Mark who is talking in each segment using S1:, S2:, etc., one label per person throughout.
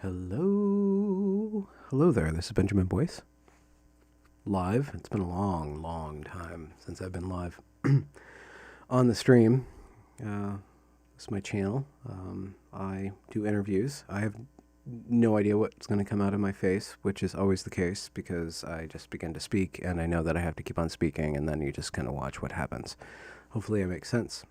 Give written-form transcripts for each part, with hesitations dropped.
S1: Hello. Hello there. This is Benjamin Boyce. Live. It's been a long, long time since I've been live on the stream. This is my channel. I do interviews. I have no idea what's going to come out of my face, which is always the case because I just begin to speak and I know that I have to keep on speaking, and then you just kind of watch what happens. Hopefully it makes sense.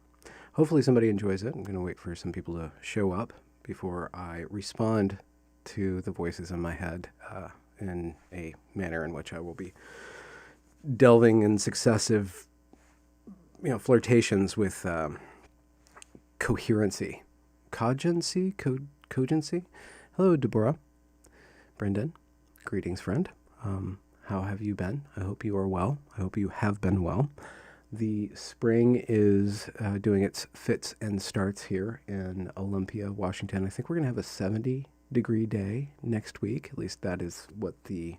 S1: Hopefully somebody enjoys it. I'm going to wait for some people to show up before I respond to the voices in my head in a manner in which I will be delving in successive, flirtations with coherency, cogency. Hello, Deborah, Brendan. Greetings, friend. How have you been? I hope you are well. I hope you have been well. The spring is doing its fits and starts here in Olympia, Washington. I think we're going to have a 70-degree day next week. At least that is what the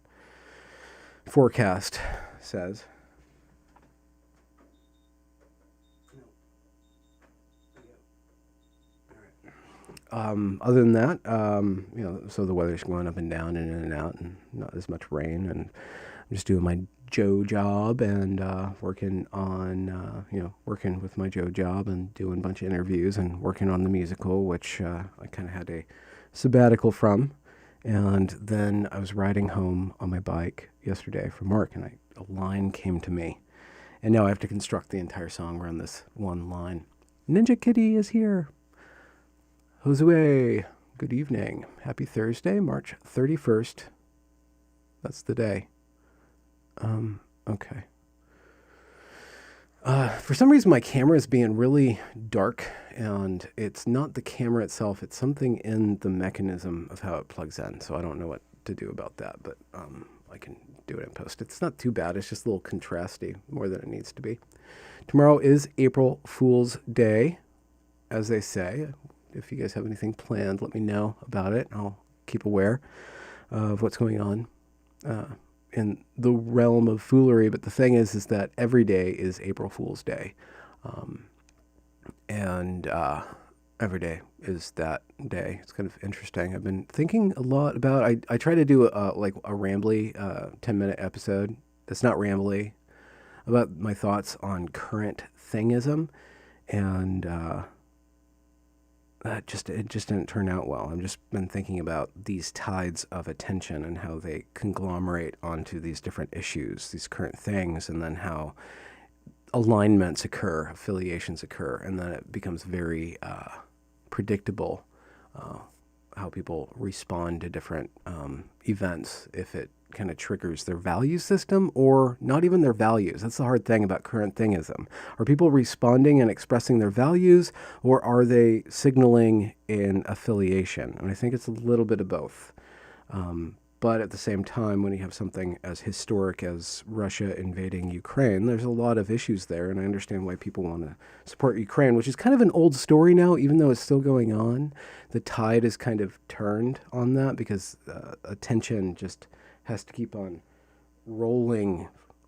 S1: forecast says. Other than that, so the weather's going up and down and in and out, and not as much rain, and I'm just doing my Joe job and working with my Joe job and doing a bunch of interviews and working on the musical, which I kind of had a sabbatical from. And then I was riding home on my bike yesterday from work, and a line came to me, and now I have to construct the entire song around this one line. Ninja Kitty is here. Josue, good evening. Happy Thursday, March 31st. That's the day. Okay. For some reason, my camera is being really dark, and it's not the camera itself. It's something in the mechanism of how it plugs in. So I don't know what to do about that, but I can do it in post. It's not too bad. It's just a little contrasty, more than it needs to be. Tomorrow is April Fool's Day, as they say. If you guys have anything planned, let me know about it. I'll keep aware of what's going on in the realm of foolery. But the thing is that every day is April Fool's Day. And every day is that day. It's kind of interesting. I've been thinking a lot about, I try to do a rambly 10-minute episode that's not rambly about my thoughts on current thingism. And it just didn't turn out well. I've just been thinking about these tides of attention and how they conglomerate onto these different issues, these current things, and then how alignments occur, affiliations occur, and then it becomes very predictable how people respond to different events if it kind of triggers their value system or not even their values. That's the hard thing about current thingism. Are people responding and expressing their values, or are they signaling an affiliation? And I think it's a little bit of both. But at the same time, when you have something as historic as Russia invading Ukraine, there's a lot of issues there, and I understand why people want to support Ukraine, which is kind of an old story now, even though it's still going on. The tide is kind of turned on that because attention just has to keep on rolling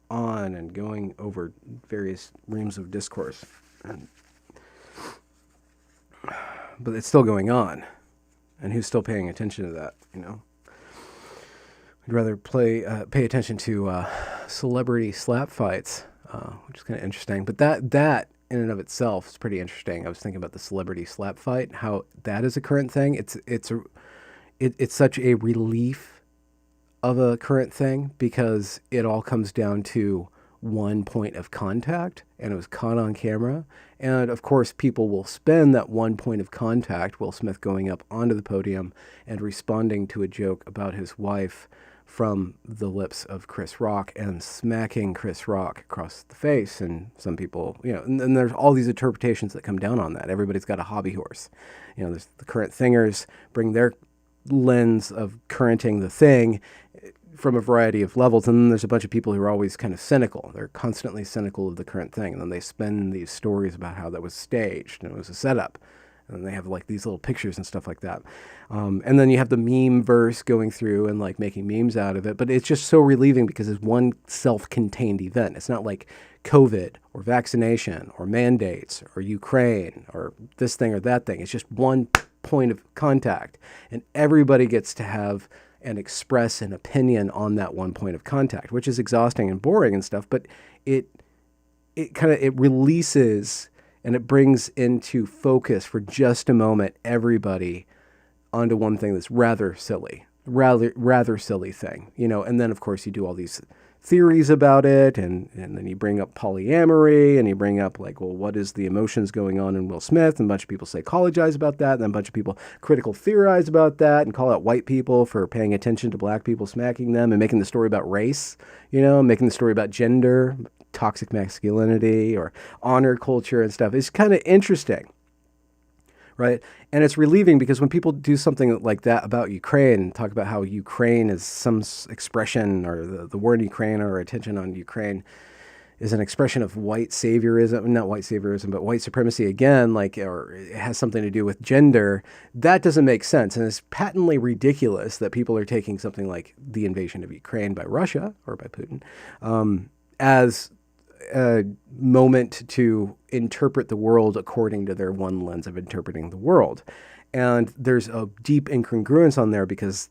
S1: on and going over various reams of discourse. But it's still going on. And who's still paying attention to that, I'd rather pay attention to celebrity slap fights, which is kind of interesting. But that in and of itself is pretty interesting. I was thinking about the celebrity slap fight, how that is a current thing. It's such a relief of a current thing because it all comes down to one point of contact, and it was caught on camera. And of course, people will spend that one point of contact, Will Smith going up onto the podium and responding to a joke about his wife from the lips of Chris Rock and smacking Chris Rock across the face. And some people, and there's all these interpretations that come down on that. Everybody's got a hobby horse. There's the current thingers bring their lens of currenting the thing from a variety of levels, and then there's a bunch of people who are always kind of cynical. They're constantly cynical of the current thing, and then they spin these stories about how that was staged and it was a setup, and then they have these little pictures and stuff like that. And then you have the meme verse going through and making memes out of it, but it's just so relieving because it's one self-contained event. It's not like COVID or vaccination or mandates or Ukraine or this thing or that thing. It's just one point of contact, and everybody gets to have and express an opinion on that one point of contact, which is exhausting and boring and stuff, but it releases and it brings into focus for just a moment everybody onto one thing that's rather silly thing, and then of course you do all these theories about it, and then you bring up polyamory, and you bring up like, well, what is the emotions going on in Will Smith, and a bunch of people psychologize about that, and then a bunch of people critical theorize about that and call out white people for paying attention to black people smacking them and making the story about race, making the story about gender, toxic masculinity, or honor culture and stuff. It's kind of interesting. Right. And it's relieving because when people do something like that about Ukraine, talk about how Ukraine is some expression, or the word Ukraine or attention on Ukraine is an expression of white saviorism, not white saviorism, but white supremacy again, or it has something to do with gender, that doesn't make sense. And it's patently ridiculous that people are taking something like the invasion of Ukraine by Russia or by Putin as a moment to interpret the world according to their one lens of interpreting the world. And there's a deep incongruence on there because,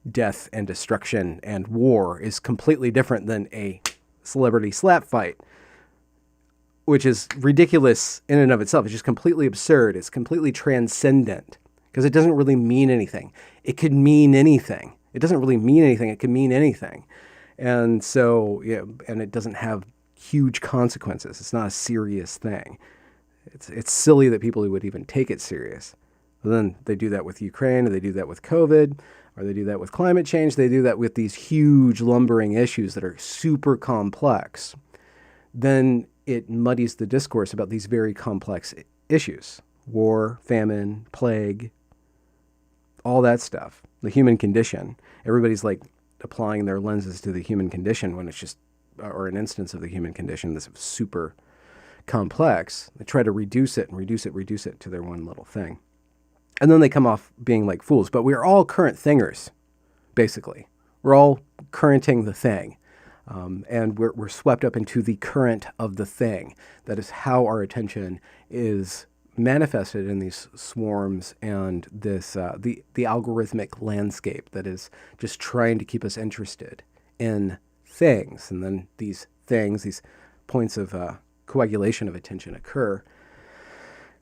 S1: death and destruction and war is completely different than a celebrity slap fight, which is ridiculous in and of itself. It's just completely absurd. It's completely transcendent because it doesn't really mean anything. It could mean anything. It doesn't really mean anything. It could mean anything. And so, and it doesn't have huge consequences. It's not a serious thing. It's silly that people would even take it serious. But then they do that with Ukraine, or they do that with COVID, or they do that with climate change. They do that with these huge lumbering issues that are super complex. Then it muddies the discourse about these very complex issues. War, famine, plague, all that stuff. The human condition. Everybody's like applying their lenses to the human condition when it's just, or an instance of the human condition that's super complex. They try to reduce it to their one little thing. And then they come off being like fools. But we're all current thingers, basically. We're all currenting the thing. And we're swept up into the current of the thing. That is how our attention is manifested in these swarms and this the algorithmic landscape that is just trying to keep us interested in things. And then these things, these points of coagulation of attention occur.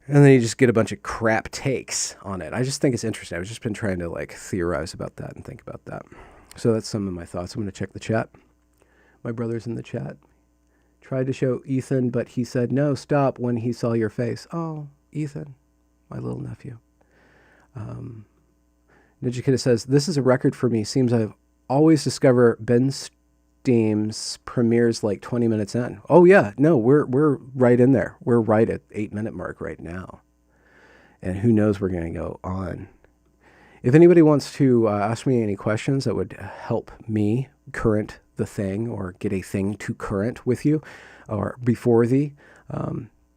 S1: And then you just get a bunch of crap takes on it. I just think it's interesting. I've just been trying to theorize about that and think about that. So that's some of my thoughts. I'm going to check the chat. My brother's in the chat. Tried to show Ethan, but he said, no, stop when he saw your face. Oh, Ethan, my little nephew. Ninja Kid says, this is a record for me. Seems I always discover Ben Steam's premieres 20 minutes in. Oh yeah, no, we're right in there. We're right at 8-minute mark right now. And who knows, we're going to go on. If anybody wants to ask me any questions that would help me current the thing or get a thing to current with you or before thee.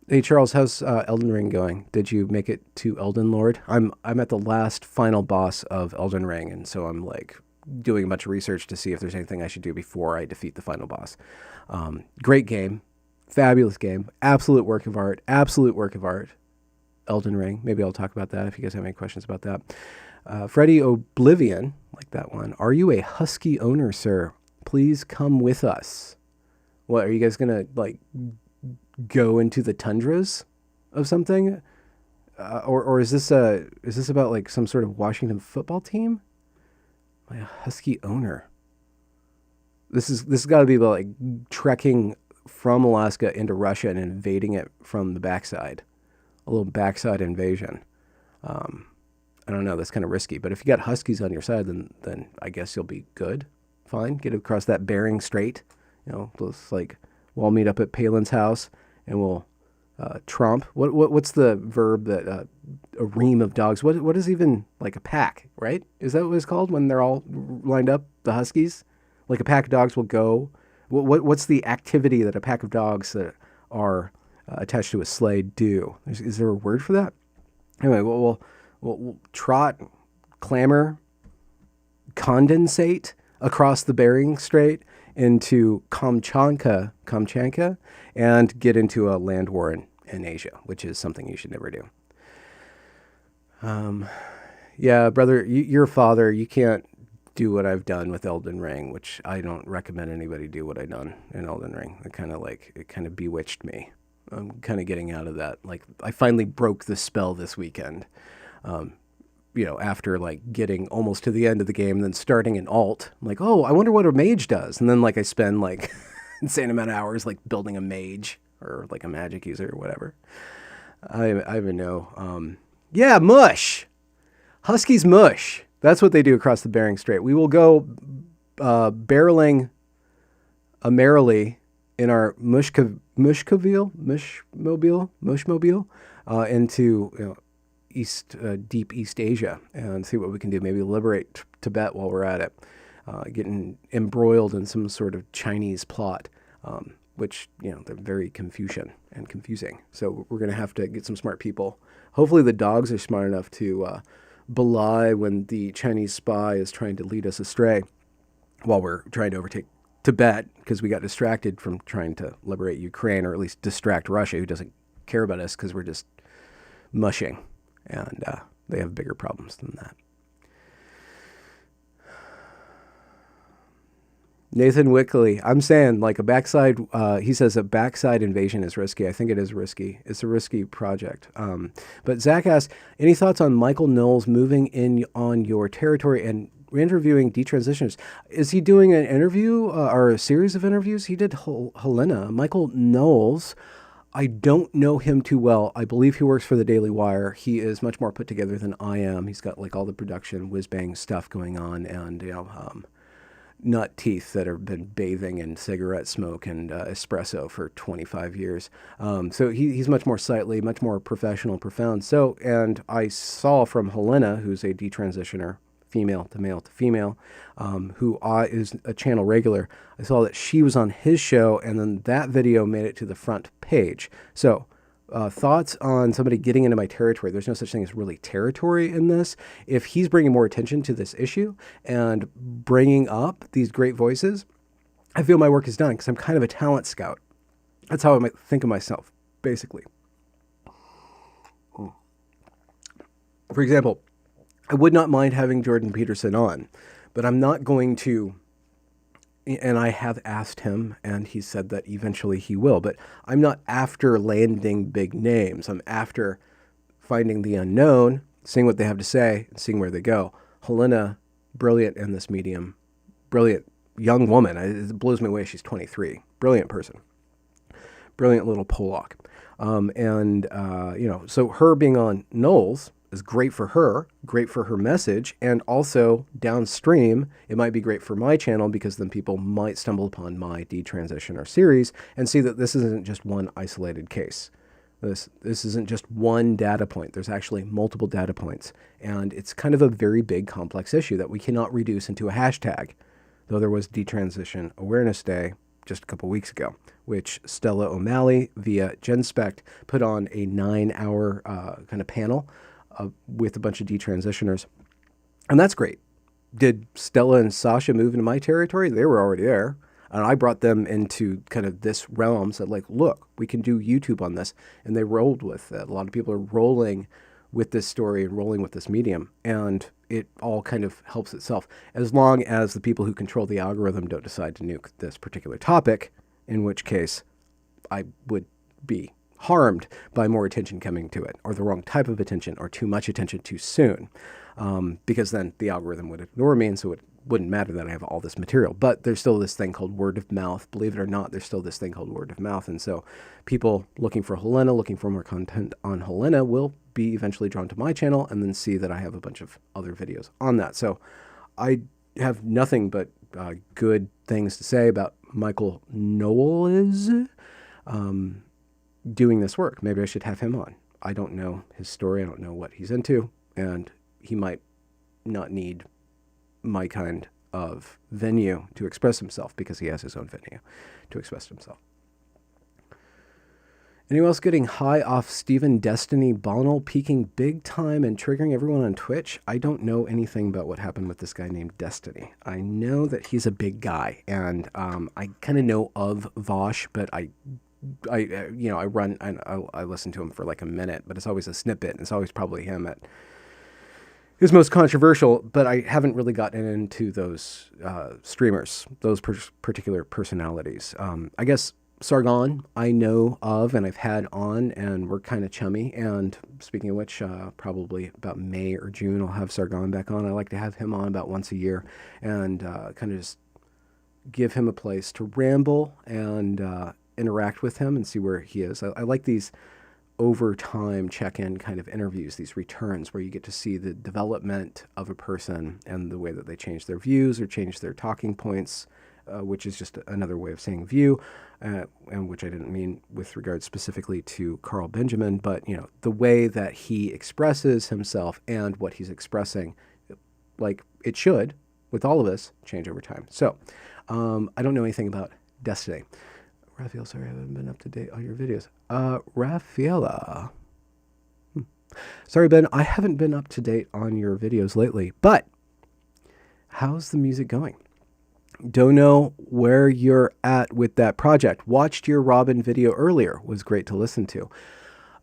S1: Hey Charles, how's Elden Ring going? Did you make it to Elden Lord? I'm at the last final boss of Elden Ring, and so I'm doing a bunch of research to see if there's anything I should do before I defeat the final boss. Great game, fabulous game, absolute work of art, Elden Ring. Maybe I'll talk about that if you guys have any questions about that. Freddie Oblivion, like that one. Are you a husky owner, sir? Please come with us. What, are you guys gonna go into the tundras of something, or is this about some sort of Washington football team? A husky owner. This has got to be about trekking from Alaska into Russia and invading it from the backside, a little backside invasion. I don't know. That's kind of risky, but if you got huskies on your side, then I guess you'll be good. Fine. Get across that Bering Strait. Let's we'll all meet up at Palin's house and we'll tromp. What's the verb that a ream of dogs? What is even a pack? Right? Is that what it's called when they're all lined up? The huskies, a pack of dogs will go. What's the activity that a pack of dogs that are attached to a sleigh do? Is there a word for that? Anyway, we'll trot, clamor, condensate across the Bering Strait into Kamchatka, and get into a land war in Asia, which is something you should never do. Um, yeah, brother, you're a father. You can't do what I've done with Elden Ring, which I don't recommend anybody do what I done in Elden Ring. It kind of bewitched me. I'm kind of getting out of that. Like I finally broke the spell this weekend. Um, after like getting almost to the end of the game, and then starting an alt. I'm like, oh, I wonder what a mage does. And then like I spend like insane amount of hours like building a mage or like a magic user or whatever. I even know. Yeah, mush. Huskies mush. That's what they do across the Bering Strait. We will go barreling merrily in our mushmobile into deep East Asia and see what we can do. Maybe liberate Tibet while we're at it. Getting embroiled in some sort of Chinese plot, which they're very confusing. So we're going to have to get some smart people. Hopefully the dogs are smart enough to belie when the Chinese spy is trying to lead us astray while we're trying to overtake Tibet, because we got distracted from trying to liberate Ukraine, or at least distract Russia, who doesn't care about us because we're just mushing, and they have bigger problems than that. Nathan Wickley, I'm saying like a backside, he says a backside invasion is risky. I think it is risky. It's a risky project. But Zach asks, any thoughts on Michael Knowles moving in on your territory and interviewing detransitioners? Is he doing an interview or a series of interviews? He did Helena. Michael Knowles, I don't know him too well. I believe he works for the Daily Wire. He is much more put together than I am. He's got like all the production whiz-bang stuff going on, and nut teeth that have been bathing in cigarette smoke and espresso for 25 years. So he's much more sightly, much more professional, profound. So, and I saw from Helena, who's a detransitioner, female to male to female, who is a channel regular, I saw that she was on his show, and then that video made it to the front page. So thoughts on somebody getting into my territory? There's no such thing as really territory in this. If he's bringing more attention to this issue and bringing up these great voices, I feel my work is done because I'm kind of a talent scout. That's how I might think of myself, basically. For example, I would not mind having Jordan Peterson on, but I'm not going to, and I have asked him, and he said that eventually he will, but I'm not after landing big names. I'm after finding the unknown, seeing what they have to say, and seeing where they go. Helena, brilliant in this medium, brilliant young woman. It blows me away she's 23. Brilliant person. Brilliant little Polak. So her being on Knowles is great for her message, and also downstream, it might be great for my channel because then people might stumble upon my detransitioner series and see that this isn't just one isolated case. This isn't just one data point. There's actually multiple data points, and it's kind of a very big, complex issue that we cannot reduce into a hashtag, though there was Detransition Awareness Day just a couple weeks ago, which Stella O'Malley via GenSpect put on a 9-hour kind of panel with a bunch of detransitioners. And that's great. Did Stella and Sasha move into my territory? They were already there. And I brought them into kind of this realm, said like, look, we can do YouTube on this. And they rolled with it. A lot of people are rolling with this story and rolling with this medium. And it all kind of helps itself. As long as the people who control the algorithm don't decide to nuke this particular topic, in which case I would be harmed by more attention coming to it, or the wrong type of attention, or too much attention too soon, because then the algorithm would ignore me, and so it wouldn't matter that I have all this material. But there's still this thing called word of mouth. Believe it or not, there's still this thing called word of mouth, and so people looking for Helena, looking for more content on Helena, will be eventually drawn to my channel, and then see that I have a bunch of other videos on that. So I have nothing but good things to say about Michael Knowles doing this work. Maybe I should have him on. I don't know his story. I don't know what he's into, and he might not need my kind of venue to express himself because he has his own venue to express himself. Anyone else getting high off Stephen Destiny Bonnell peaking big time and triggering everyone on Twitch? I don't know anything about what happened with this guy named Destiny. I know that he's a big guy, and I kind of know of Vosh, but I run and I listen to him for like a minute, but it's always a snippet. And it's always probably him at his most controversial, but I haven't really gotten into those streamers, those particular personalities. I guess Sargon I know of and I've had on, and we're kind of chummy. And speaking of which, probably about May or June, I'll have Sargon back on. I like to have him on about once a year and kind of just give him a place to ramble and interact with him and see where he is. I like these over time check-in kind of interviews, these returns where you get to see the development of a person and the way that they change their views or change their talking points, which is just another way of saying view, and which I didn't mean with regard specifically to Carl Benjamin, but the way that he expresses himself and what he's expressing, like it should, with all of us, change over time. So I don't know anything about Destiny. Raphael, sorry, I haven't been up to date on your videos. Rafaela. Sorry, Ben, I haven't been up to date on your videos lately, but how's the music going? Don't know where you're at with that project. Watched your Robin video earlier. Was great to listen to.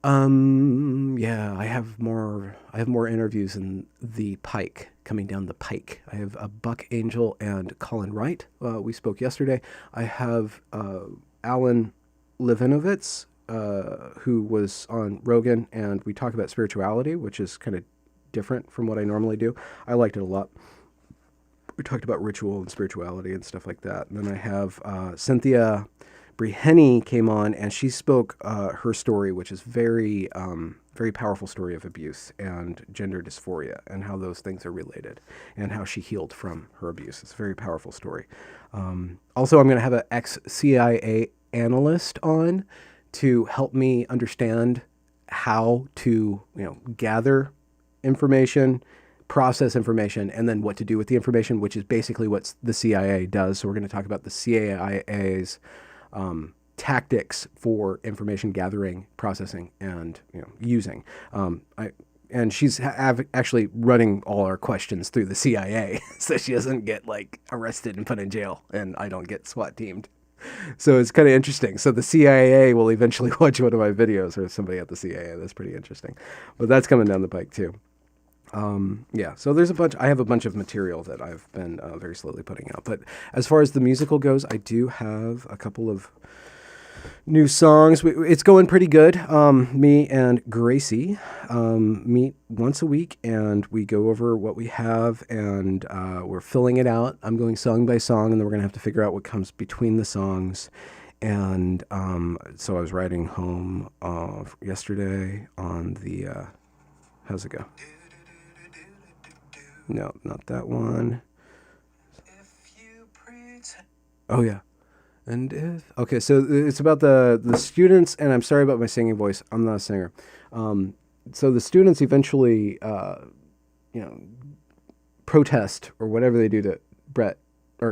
S1: Yeah, I have more interviews in the pike, coming down the pike. I have Buck Angel and Colin Wright. We spoke yesterday. I have Alan Levinovitz, who was on Rogan, and we talk about spirituality, which is kind of different from what I normally do. I liked it a lot. We talked about ritual and spirituality and stuff like that. And then I have Cynthia Breheny came on, and she spoke her story, which is very powerful story of abuse and gender dysphoria and how those things are related and how she healed from her abuse. It's a very powerful story. Also, I'm going to have an ex-CIA analyst on to help me understand how to, gather information, process information, and then what to do with the information, which is basically what the CIA does. So we're going to talk about the CIA's tactics for information gathering, processing, and using. And she's actually running all our questions through the CIA, so she doesn't get arrested and put in jail, and I don't get SWAT teamed. So it's kind of interesting. So the CIA will eventually watch one of my videos, or somebody at the CIA. That's pretty interesting. But that's coming down the pike too. Yeah, so I have a bunch of material that I've been very slowly putting out. But as far as the musical goes, I do have a couple of new songs. It's going pretty good. Me and Gracie meet once a week, and we go over what we have, and we're filling it out. I'm going song by song, and then we're going to have to figure out what comes between the songs. And so I was riding home yesterday on the... how's it go? No, not that one. Oh, yeah. Okay, so it's about the students, and I'm sorry about my singing voice. I'm not a singer. So the students eventually, protest or whatever they do to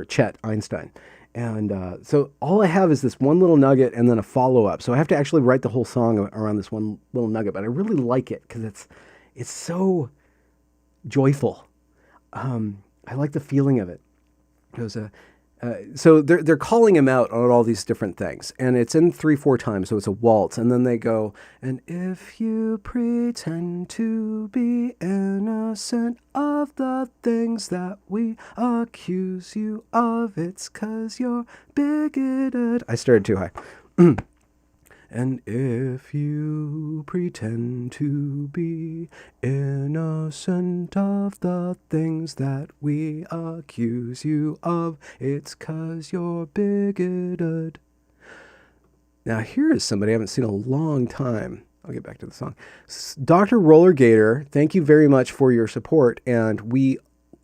S1: Chet Einstein. And so all I have is this one little nugget and then a follow-up. So I have to actually write the whole song around this one little nugget, but I really like it because it's so joyful. I like the feeling of it. So they're calling him out on all these different things, and it's in 3-4 times, so it's a waltz, and then they go, and if you pretend to be innocent of the things that we accuse you of, it's 'cause you're bigoted. I started too high. And if you pretend to be innocent of the things that we accuse you of, it's 'cause you're bigoted. Now here is somebody I haven't seen in a long time. I'll get back to the song. Dr. Roller Gator, thank you very much for your support, and we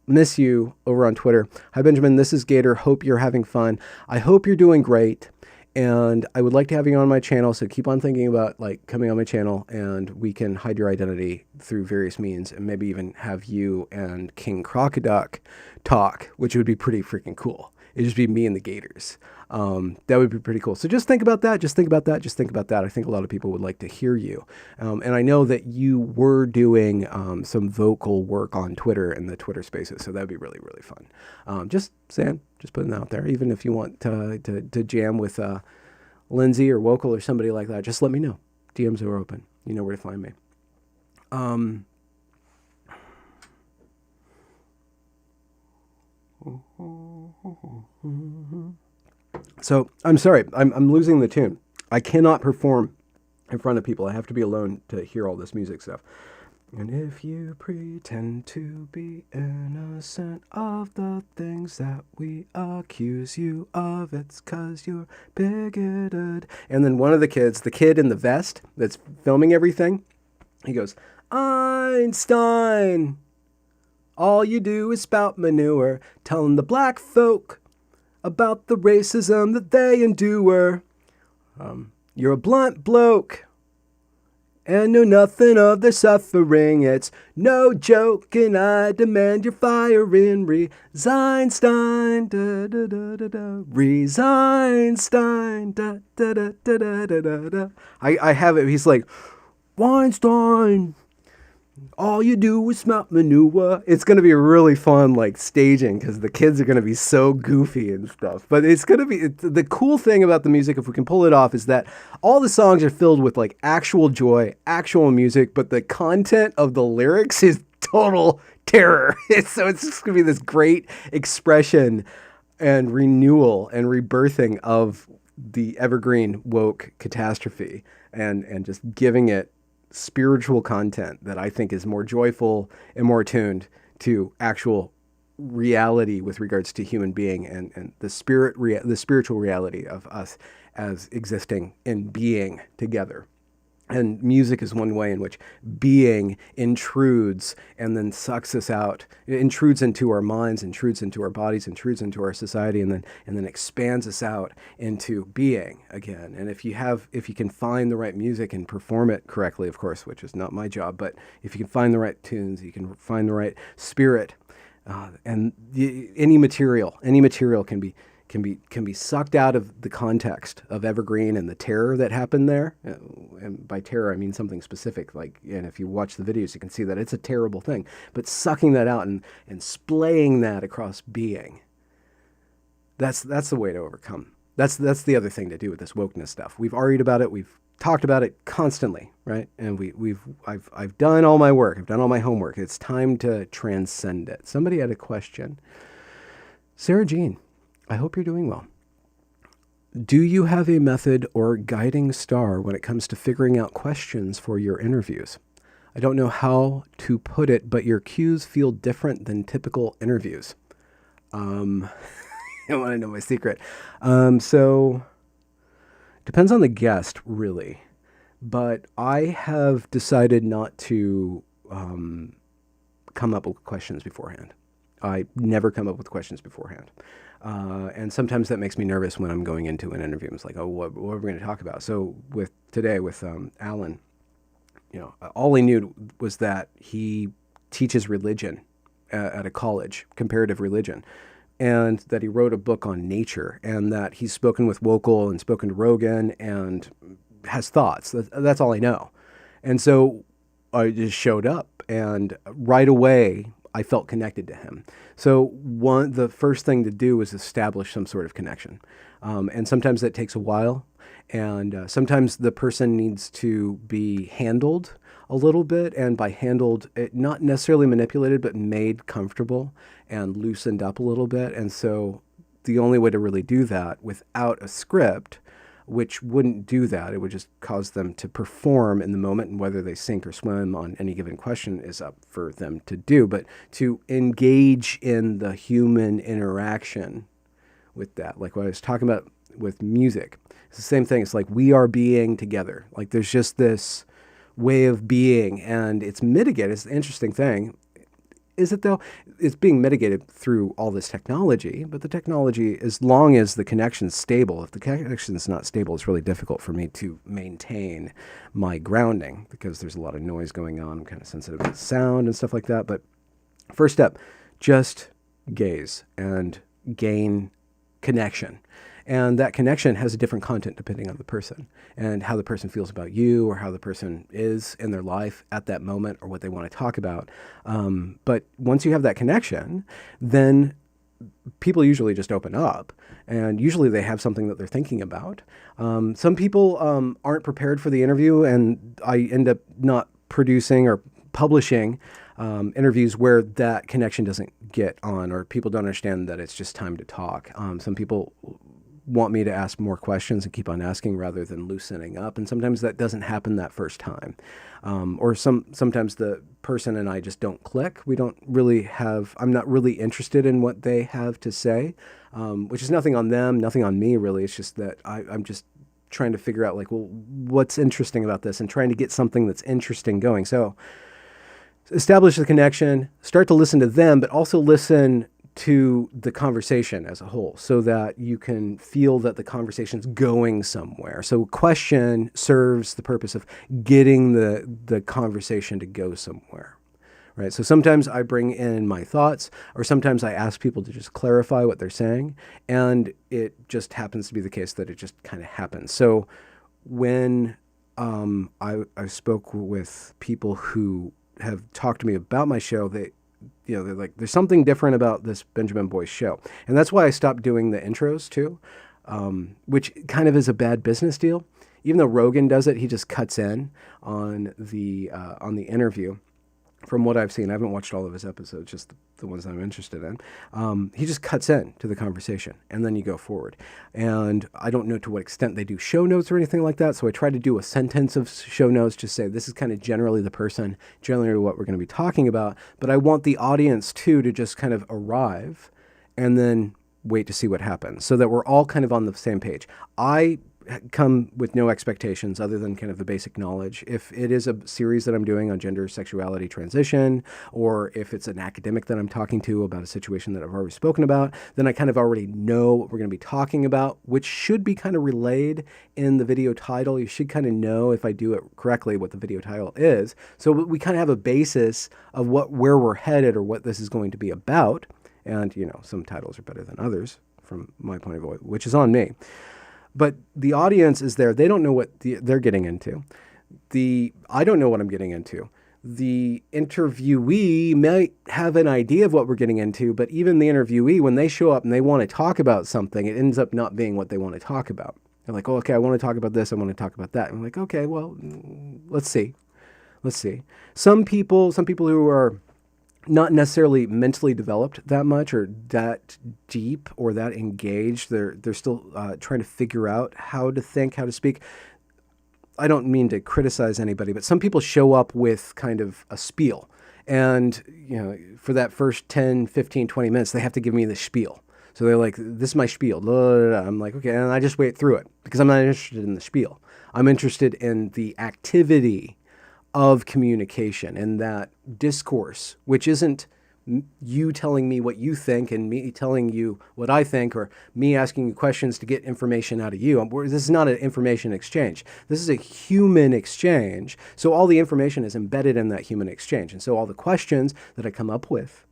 S1: miss you over on Twitter. Hi, Benjamin. This is Gator. Hope you're having fun. I hope you're doing great. And I would like to have you on my channel, so keep on thinking about coming on my channel, and we can hide your identity through various means, and maybe even have you and King Crocoduck talk, which would be pretty freaking cool. It'd just be me and the Gators. That would be pretty cool. So just think about that. Just think about that. Just think about that. I think a lot of people would like to hear you. And I know that you were doing some vocal work on Twitter in the Twitter spaces. So that'd be really, really fun. Just saying, just putting it out there. Even if you want to jam with Lindsay or Vocal or somebody like that, just let me know. DMs are open. You know where to find me. So I'm sorry, I'm losing the tune. I cannot perform in front of people. I have to be alone to hear all this music stuff. And if you pretend to be innocent of the things that we accuse you of, it's 'cause you're bigoted. And then one of the kids, the kid in the vest that's filming everything, he goes, Einstein, all you do is spout manure, telling the black folk about the racism that they endure. You're a blunt bloke and know nothing of their suffering. It's no joke, and I demand your firing. Resignstein, da da da da da. Resignstein, da da da da da da da. I have it. He's like, Weinstein, all you do is smell manure. It's going to be really fun, like, staging, because the kids are going to be so goofy and stuff. But it's going to be, the cool thing about the music, if we can pull it off, is that all the songs are filled with, like, actual joy, actual music, but the content of the lyrics is total terror. So it's just going to be this great expression and renewal and rebirthing of the evergreen woke catastrophe, and just giving it spiritual content that I think is more joyful and more attuned to actual reality with regards to human being and the spiritual reality of us as existing and being together. And music is one way in which being intrudes and then sucks us out. It intrudes into our minds, intrudes into our bodies, intrudes into our society, and then expands us out into being again. And if you can find the right music and perform it correctly, of course, which is not my job, but if you can find the right tunes, you can find the right spirit, and any material can be sucked out of the context of Evergreen and the terror that happened there. And by terror, I mean something specific. And if you watch the videos, you can see that it's a terrible thing. But sucking that out and splaying that across being, that's the way to overcome. That's the other thing to do with this wokeness stuff. We've argued about it. We've talked about it constantly, right? And I've done all my work. I've done all my homework. It's time to transcend it. Somebody had a question. Sarah Jean, I hope you're doing well. Do you have a method or guiding star when it comes to figuring out questions for your interviews? I don't know how to put it, but your cues feel different than typical interviews. You want to know my secret? So depends on the guest, really. But I have decided not to come up with questions beforehand. I never come up with questions beforehand. And sometimes that makes me nervous when I'm going into an interview. It's like, oh, what are we going to talk about? So with Alan, all he knew was that he teaches religion at a college, comparative religion, and that he wrote a book on nature, and that he's spoken with Wokal and spoken to Rogan and has thoughts. That's all I know. And so I just showed up, and right away I felt connected to him. So the first thing to do is establish some sort of connection. And sometimes that takes a while. And sometimes the person needs to be handled a little bit. And by handled, not necessarily manipulated, but made comfortable and loosened up a little bit. And so the only way to really do that without a script, which wouldn't do that, it would just cause them to perform in the moment, and whether they sink or swim on any given question is up for them to do. But to engage in the human interaction with that, like what I was talking about with music, it's the same thing. It's like we are being together. Like there's just this way of being, and it's mitigated. It's an interesting thing. Is it though? It's being mitigated through all this technology, but the technology, as long as the connection's stable, if the connection's not stable, it's really difficult for me to maintain my grounding because there's a lot of noise going on. I'm kind of sensitive to sound and stuff like that. But first step, just gaze and gain connection. And that connection has a different content depending on the person and how the person feels about you or how the person is in their life at that moment or what they want to talk about. But once you have that connection, then people usually just open up, and usually they have something that they're thinking about. Some people aren't prepared for the interview, and I end up not producing or publishing interviews where that connection doesn't get on, or people don't understand that it's just time to talk. Some people want me to ask more questions and keep on asking rather than loosening up, and sometimes that doesn't happen that first time. Or sometimes the person and I just don't click. We don't really have. I'm not really interested in what they have to say, which is nothing on them, nothing on me really. It's just that I'm just trying to figure out, like, well, what's interesting about this, and trying to get something that's interesting going. So establish the connection, start to listen to them, but also listen to the conversation as a whole, so that you can feel that the conversation's going somewhere. So question serves the purpose of getting the conversation to go somewhere, right? So sometimes I bring in my thoughts, or sometimes I ask people to just clarify what they're saying, and it just happens to be the case that it just kind of happens. So when I spoke with people who have talked to me about my show, they're like, there's something different about this Benjamin Boyce show. And that's why I stopped doing the intros too, which kind of is a bad business deal. Even though Rogan does it, he just cuts in on the interview. From what I've seen, I haven't watched all of his episodes, just the ones I'm interested in. He just cuts in to the conversation, and then you go forward. And I don't know to what extent they do show notes or anything like that, so I try to do a sentence of show notes, just say this is kind of generally the person, generally what we're going to be talking about, but I want the audience too to just kind of arrive and then wait to see what happens, so that we're all kind of on the same page. I come with no expectations other than kind of the basic knowledge. If it is a series that I'm doing on gender, sexuality, transition, or if it's an academic that I'm talking to about a situation that I've already spoken about, then I kind of already know what we're going to be talking about, which should be kind of relayed in the video title. You should kind of know, if I do it correctly, what the video title is. So we kind of have a basis of where we're headed, or what this is going to be about. And, some titles are better than others from my point of view, which is on me. But the audience is there. They don't know what they're getting into. I don't know what I'm getting into. The interviewee might have an idea of what we're getting into, but even the interviewee, when they show up and they want to talk about something, it ends up not being what they want to talk about. They're like, oh, okay, I want to talk about this. I want to talk about that. And I'm like, okay, well, let's see. Some people who are not necessarily mentally developed that much, or that deep, or that engaged. They're still trying to figure out how to think, how to speak. I don't mean to criticize anybody, but some people show up with kind of a spiel. And, for that first 10, 15, 20 minutes, they have to give me the spiel. So they're like, this is my spiel. Blah, blah, blah. I'm like, okay, and I just wait through it, because I'm not interested in the spiel. I'm interested in the activity of communication, and that discourse, which isn't you telling me what you think and me telling you what I think, or me asking you questions to get information out of you. This is not an information exchange. This is a human exchange. So all the information is embedded in that human exchange. And so all the questions that I come up with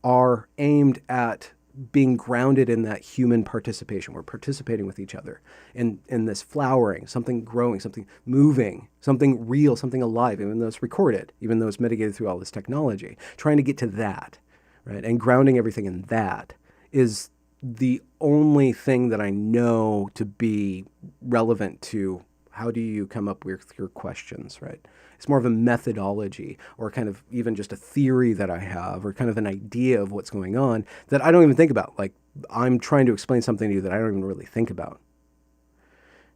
S1: are aimed at being grounded in that human participation. We're participating with each other in this flowering, something growing, something moving, something real, something alive, even though it's recorded, even though it's mitigated through all this technology. Trying to get to that, right? And grounding everything in that is the only thing that I know to be relevant to how do you come up with your questions, right? It's more of a methodology, or kind of even just a theory that I have, or kind of an idea of what's going on that I don't even think about. Like, I'm trying to explain something to you that I don't even really think about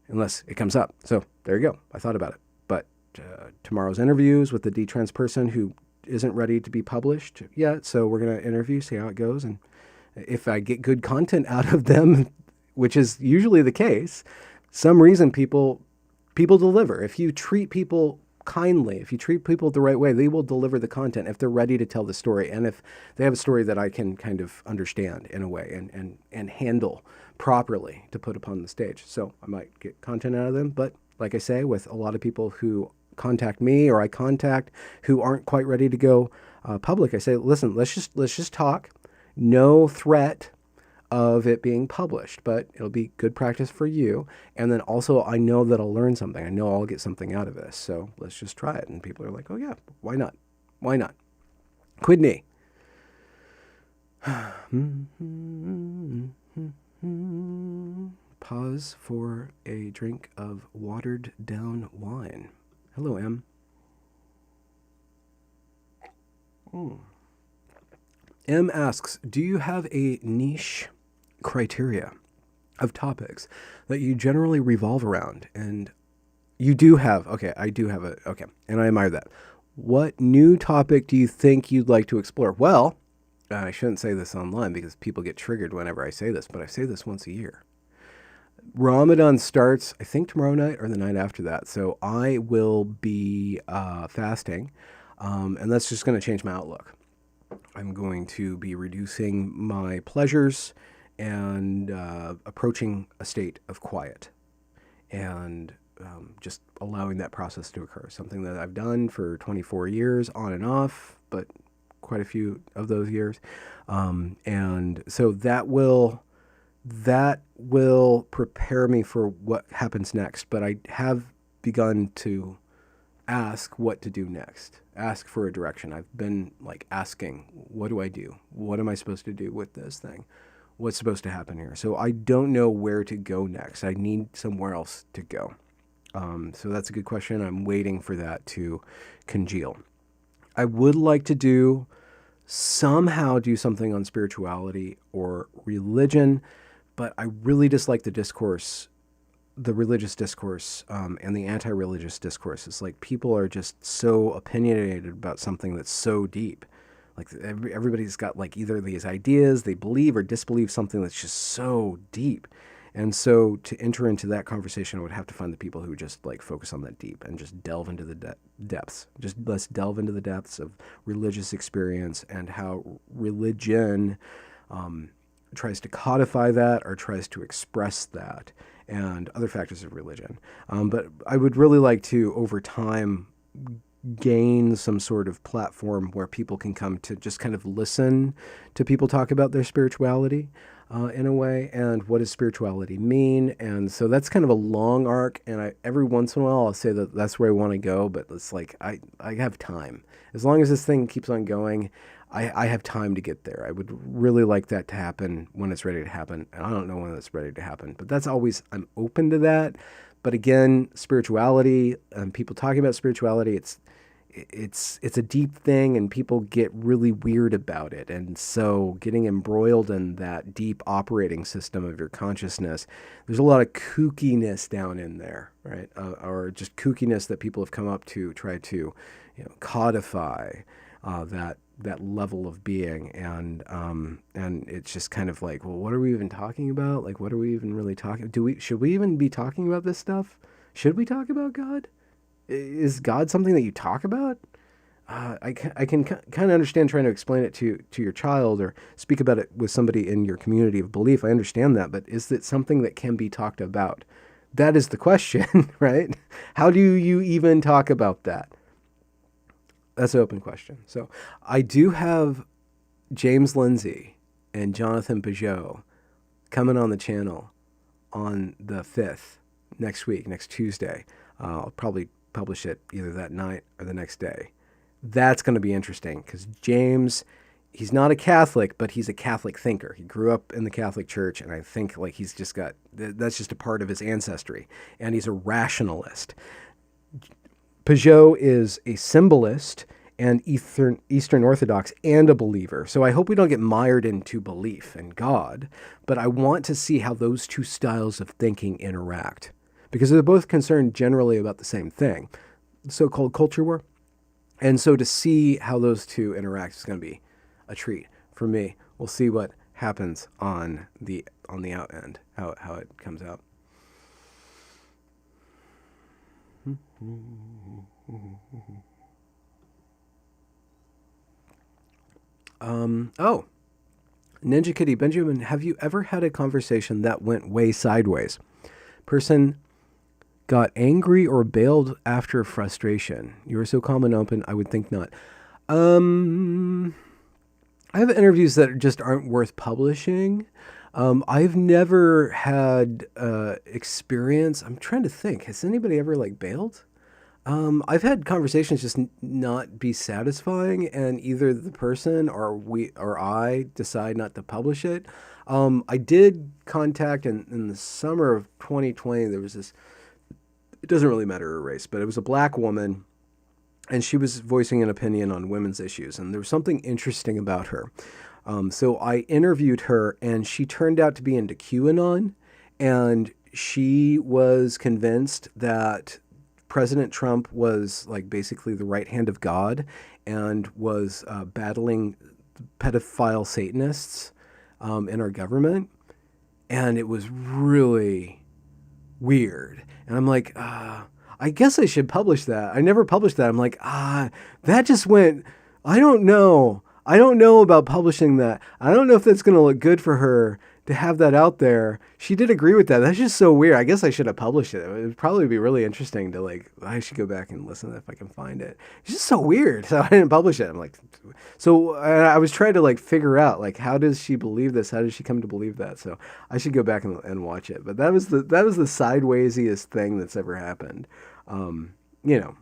S1: unless it comes up. So there you go. I thought about it. But tomorrow's interviews with the D-trans person who isn't ready to be published yet. So we're going to interview, see how it goes. And if I get good content out of them, which is usually the case, some reason people deliver. If you treat people kindly, if you treat people the right way, they will deliver the content if they're ready to tell the story, and if they have a story that I can kind of understand in a way and handle properly to put upon the stage. So I might get content out of them, but like I say, with a lot of people who contact me, or I contact, who aren't quite ready to go public, I say, listen, let's just talk. No threat of it being published, but it'll be good practice for you. And then also, I know that I'll learn something. I know I'll get something out of this. So let's just try it. And people are like, oh yeah, why not? Why not? Quidney. Pause for a drink of watered down wine. Hello, Em. M asks, do you have a niche criteria of topics that you generally revolve around? And you do have, okay, I do have a, okay, and I admire that. What new topic do you think you'd like to explore? Well, I shouldn't say this online because people get triggered whenever I say this, but I say this once a year. Ramadan starts, I think, tomorrow night or the night after that. So I will be fasting, and that's just going to change my outlook. I'm going to be reducing my pleasures and approaching a state of quiet and just allowing that process to occur. Something that I've done for 24 years on and off, but quite a few of those years. And so that will prepare me for what happens next. But I have begun to ask what to do next, ask for a direction. I've been like asking, what do I do? What am I supposed to do with this thing? What's supposed to happen here? So I don't know where to go next. I need somewhere else to go. So that's a good question. I'm waiting for that to congeal. I would like to somehow do something on spirituality or religion, but I really dislike the discourse, the religious discourse, and the anti-religious discourse. It's like people are just so opinionated about something that's so deep. Like everybody's got like either these ideas they believe or disbelieve something that's just so deep. And so to enter into that conversation, I would have to find the people who just like focus on that deep and just delve into the depths. Just let's delve into the depths of religious experience and how religion tries to codify that or tries to express that and other factors of religion. But I would really like to, over time, gain some sort of platform where people can come to just kind of listen to people talk about their spirituality in a way, and what does spirituality mean? And so that's kind of a long arc, and every once in a while I'll say that that's where I want to go, but it's like I have time. As long as this thing keeps on going, I have time to get there. I would really like that to happen when it's ready to happen, and I don't know when it's ready to happen, but that's always, I'm open to that. But again, spirituality, people talking about spirituality, it's a deep thing and people get really weird about it. And so getting embroiled in that deep operating system of your consciousness, there's a lot of kookiness down in there, right? Or just kookiness that people have come up to try to, codify that level of being. And it's just kind of like, well, what are we even talking about? Like, what are we even really talking? Should we even be talking about this stuff? Should we talk about God? Is God something that you talk about? I can kind of understand trying to explain it to your child or speak about it with somebody in your community of belief. I understand that, but is it something that can be talked about? That is the question, right? How do you even talk about that? That's an open question. So I do have James Lindsay and Jonathan Peugeot coming on the channel on the 5th, next week, next Tuesday. I'll probably publish it either that night or the next day. That's going to be interesting because James, he's not a Catholic, but he's a Catholic thinker. He grew up in the Catholic Church, and I think like he's just got, that's just a part of his ancestry, and he's a rationalist. Peugeot is a symbolist and Eastern Orthodox and a believer. So I hope we don't get mired into belief in God, but I want to see how those two styles of thinking interact, because they're both concerned generally about the same thing, the so-called culture war. And so to see how those two interact is going to be a treat for me. We'll see what happens on the out end, how it comes out. Ninja Kitty Benjamin, have you ever had a conversation that went way sideways? Person got angry or bailed after frustration. You were so calm and open, I would think not. I have interviews that just aren't worth publishing. I've never had experience. I'm trying to think. Has anybody ever like bailed? I've had conversations just not be satisfying, and either the person or I decide not to publish it. I did contact in the summer of 2020. There was this. It doesn't really matter her race, but it was a black woman and she was voicing an opinion on women's issues, and there was something interesting about her. So I interviewed her, and she turned out to be into QAnon, and she was convinced that President Trump was like basically the right hand of God, and was battling pedophile Satanists in our government, and it was really weird. And I'm like, I guess I should publish that. I never published that. I'm like, that just went, I don't know. I don't know about publishing that. I don't know if that's going to look good for her to have that out there. She did agree with that. That's just so weird. I guess I should have published it. It would probably be really interesting to like, I should go back and listen if I can find it. It's just so weird. So I didn't publish it. I'm like, so I was trying to like figure out like, how does she believe this? How does she come to believe that? So I should go back and watch it. But that was the sidewaysiest thing that's ever happened. You know,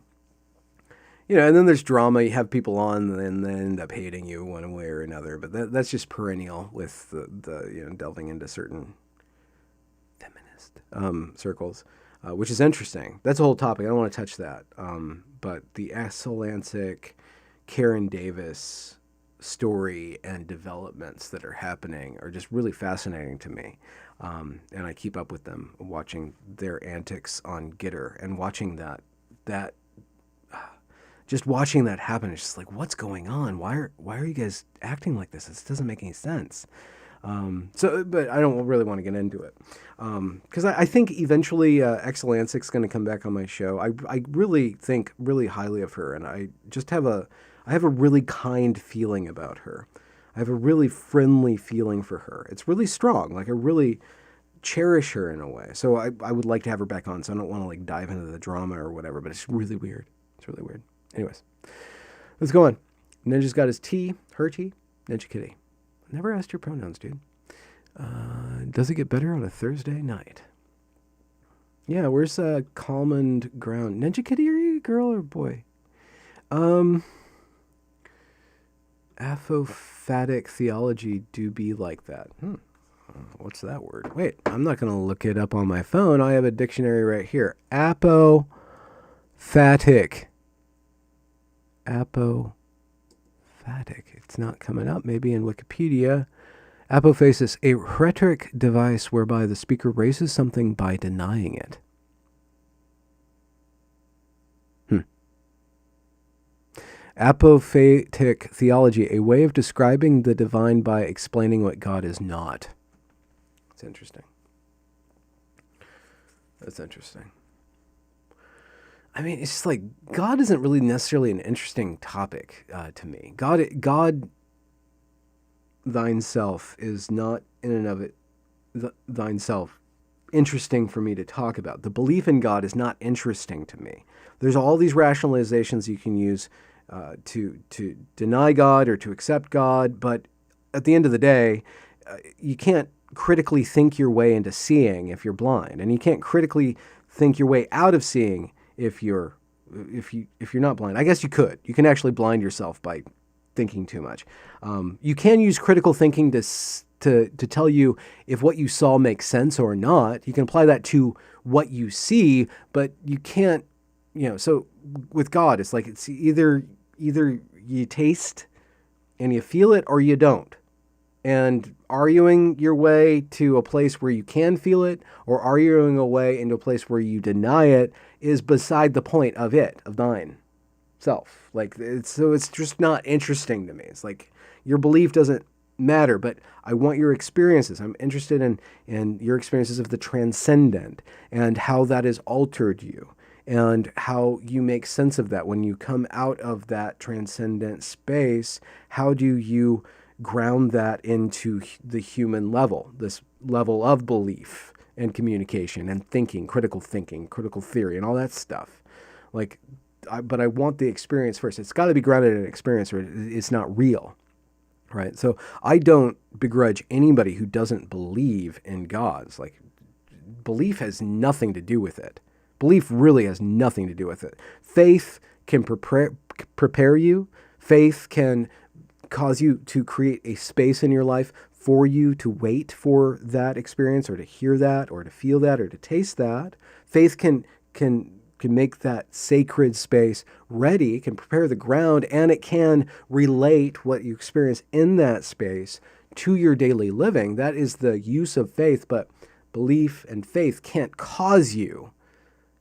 S1: and then there's drama. You have people on, and they end up hating you one way or another. But that's just perennial with the delving into certain feminist circles, which is interesting. That's a whole topic. I don't want to touch that. But the Lancic, Karen Davis story and developments that are happening are just really fascinating to me. And I keep up with them, watching their antics on Gitter and watching that just watching that happen. It's just like, what's going on? Why are you guys acting like this? This doesn't make any sense. But I don't really want to get into it. Because I think eventually Lancic's going to come back on my show. I really think really highly of her, and I have a really kind feeling about her. I have a really friendly feeling for her. It's really strong. Like, I really cherish her in a way. So I would like to have her back on. So I don't want to like dive into the drama or whatever, but it's really weird. It's really weird. Anyways, let's go on. Ninja's got his tea, her tea, Ninja Kitty. Never asked your pronouns, dude. Does it get better on a Thursday night? Yeah, where's common ground? Ninja Kitty, are you a girl or a boy? Apophatic theology do be like that. What's that word? Wait, I'm not going to look it up on my phone. I have a dictionary right here. Apophatic. Apophatic. It's not coming up. Maybe in Wikipedia. Apophasis, a rhetoric device whereby the speaker raises something by denying it. Apophatic theology, a way of describing the divine by explaining what God is not. It's interesting. That's interesting. I mean, it's just like, God isn't really necessarily an interesting topic to me. God, thine self is not in and of it, thine self, interesting for me to talk about. The belief in God is not interesting to me. There's all these rationalizations you can use to deny God or to accept God, but at the end of the day, you can't critically think your way into seeing if you're blind, and you can't critically think your way out of seeing if you're not blind. I guess you could. You can actually blind yourself by thinking too much. You can use critical thinking to tell you if what you saw makes sense or not. You can apply that to what you see, but you can't. So with God, it's like it's either you taste and you feel it or you don't. And arguing your way to a place where you can feel it, or arguing a way into a place where you deny it, is beside the point of thine self. Like, it's just not interesting to me. It's like, your belief doesn't matter, but I want your experiences. I'm interested in your experiences of the transcendent and how that has altered you, and how you make sense of that when you come out of that transcendent space. How do you ground that into the human level, this level of belief and communication and thinking, critical theory, and all that stuff? Like, but I want the experience first. It's got to be grounded in experience, or it's not real, right? So I don't begrudge anybody who doesn't believe in God. It's like, belief has nothing to do with it. Belief really has nothing to do with it. Faith can prepare you. Faith can cause you to create a space in your life for you to wait for that experience, or to hear that, or to feel that, or to taste that. Faith can can make that sacred space ready, can prepare the ground, and it can relate what you experience in that space to your daily living. That is the use of faith, but belief and faith can't cause you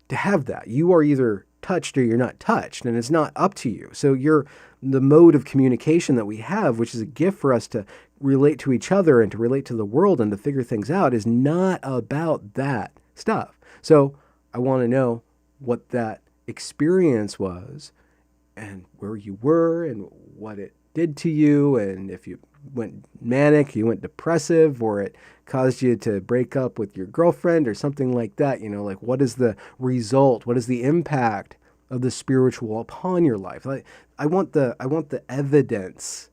S1: to have that. You are either touched or you're not touched, and it's not up to you. So the mode of communication that we have, which is a gift for us to relate to each other and to relate to the world and to figure things out, is not about that stuff. So I want to know what that experience was and where you were and what it did to you, and if you went manic, you went depressive, or it caused you to break up with your girlfriend or something like that. Like, what is the result? What is the impact of the spiritual upon your life? I want the evidence,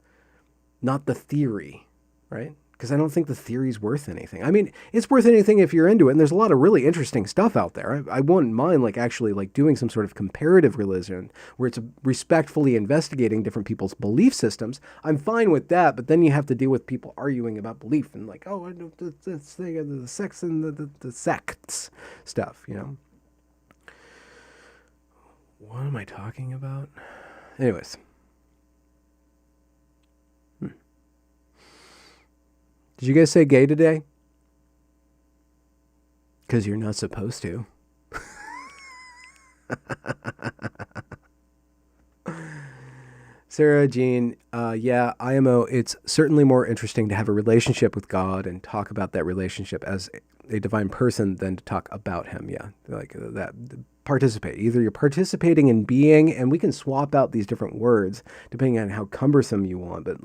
S1: not the theory, right? Because I don't think the theory's worth anything. I mean, it's worth anything if you're into it, and there's a lot of really interesting stuff out there. I wouldn't mind actually doing some sort of comparative religion where it's respectfully investigating different people's belief systems. I'm fine with that, but then you have to deal with people arguing about belief and I know this thing of the sex and the sects stuff, What am I talking about? Anyways. Did you guys say gay today? Because you're not supposed to. Sarah Jean, yeah, IMO, it's certainly more interesting to have a relationship with God and talk about that relationship as a divine person than to talk about him. Yeah, that. Participate. Either you're participating in being, and we can swap out these different words depending on how cumbersome you want, but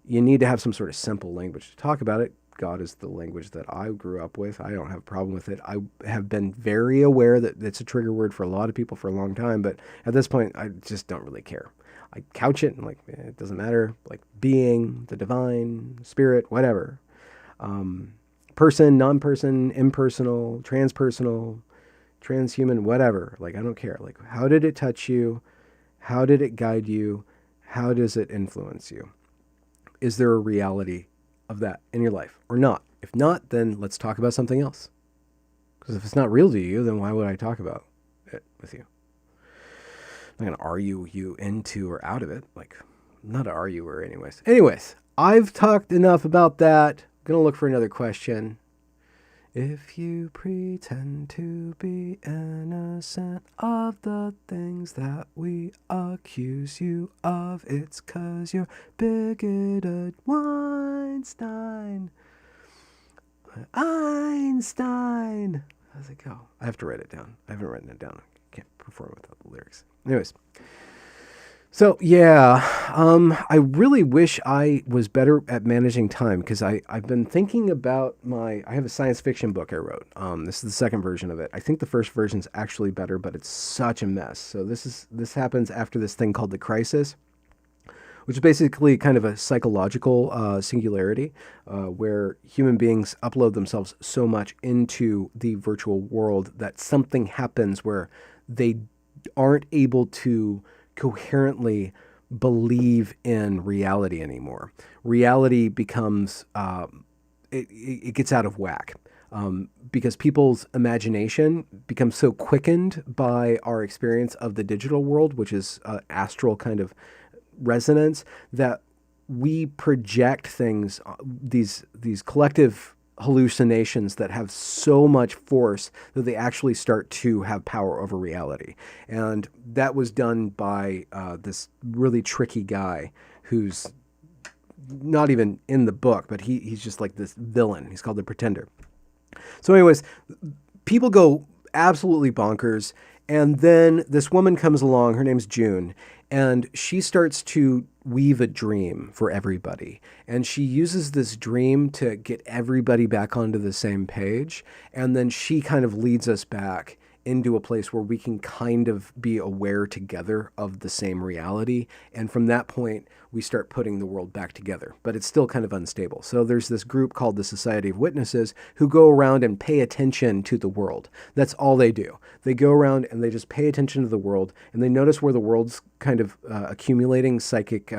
S1: you need to have some sort of simple language to talk about it. God is the language that I grew up with. I don't have a problem with it. I have been very aware that it's a trigger word for a lot of people for a long time, but at this point, I just don't really care. I couch it and it doesn't matter. Being, the divine, spirit, whatever. Person, non-person, impersonal, transpersonal, transhuman, whatever. I don't care. How did it touch you? How did it guide you? How does it influence you? Is there a reality of that in your life or not? If not, then let's talk about something else. Because if it's not real to you, then why would I talk about it with you? I'm not going to argue you into or out of it. I'm not an arguer anyways. Anyways, I've talked enough about that. I'm going to look for another question. If you pretend to be innocent of the things that we accuse you of, it's 'cause you're bigoted. Weinstein. Einstein. How's it go? I have to write it down. I haven't written it down. I can't perform without the lyrics. Anyways. So, yeah, I really wish I was better at managing time because I've been thinking about I have a science fiction book I wrote. This is the second version of it. I think the first version is actually better, but it's such a mess. So this happens after this thing called the crisis, which is basically kind of a psychological singularity where human beings upload themselves so much into the virtual world that something happens where they aren't able to coherently believe in reality anymore. Reality becomes, it gets out of whack because people's imagination becomes so quickened by our experience of the digital world, which is astral kind of resonance, that we project things, these collective hallucinations that have so much force that they actually start to have power over reality. And that was done by this really tricky guy who's not even in the book, but he's just this villain. He's called the Pretender. So anyways, people go absolutely bonkers. And then this woman comes along, her name's June, and she starts to weave a dream for everybody. And she uses this dream to get everybody back onto the same page. And then she kind of leads us back into a place where we can kind of be aware together of the same reality. And from that point, we start putting the world back together. But it's still kind of unstable. So there's this group called the Society of Witnesses who go around and pay attention to the world. That's all they do. They go around and they just pay attention to the world, and they notice where the world's kind of accumulating psychic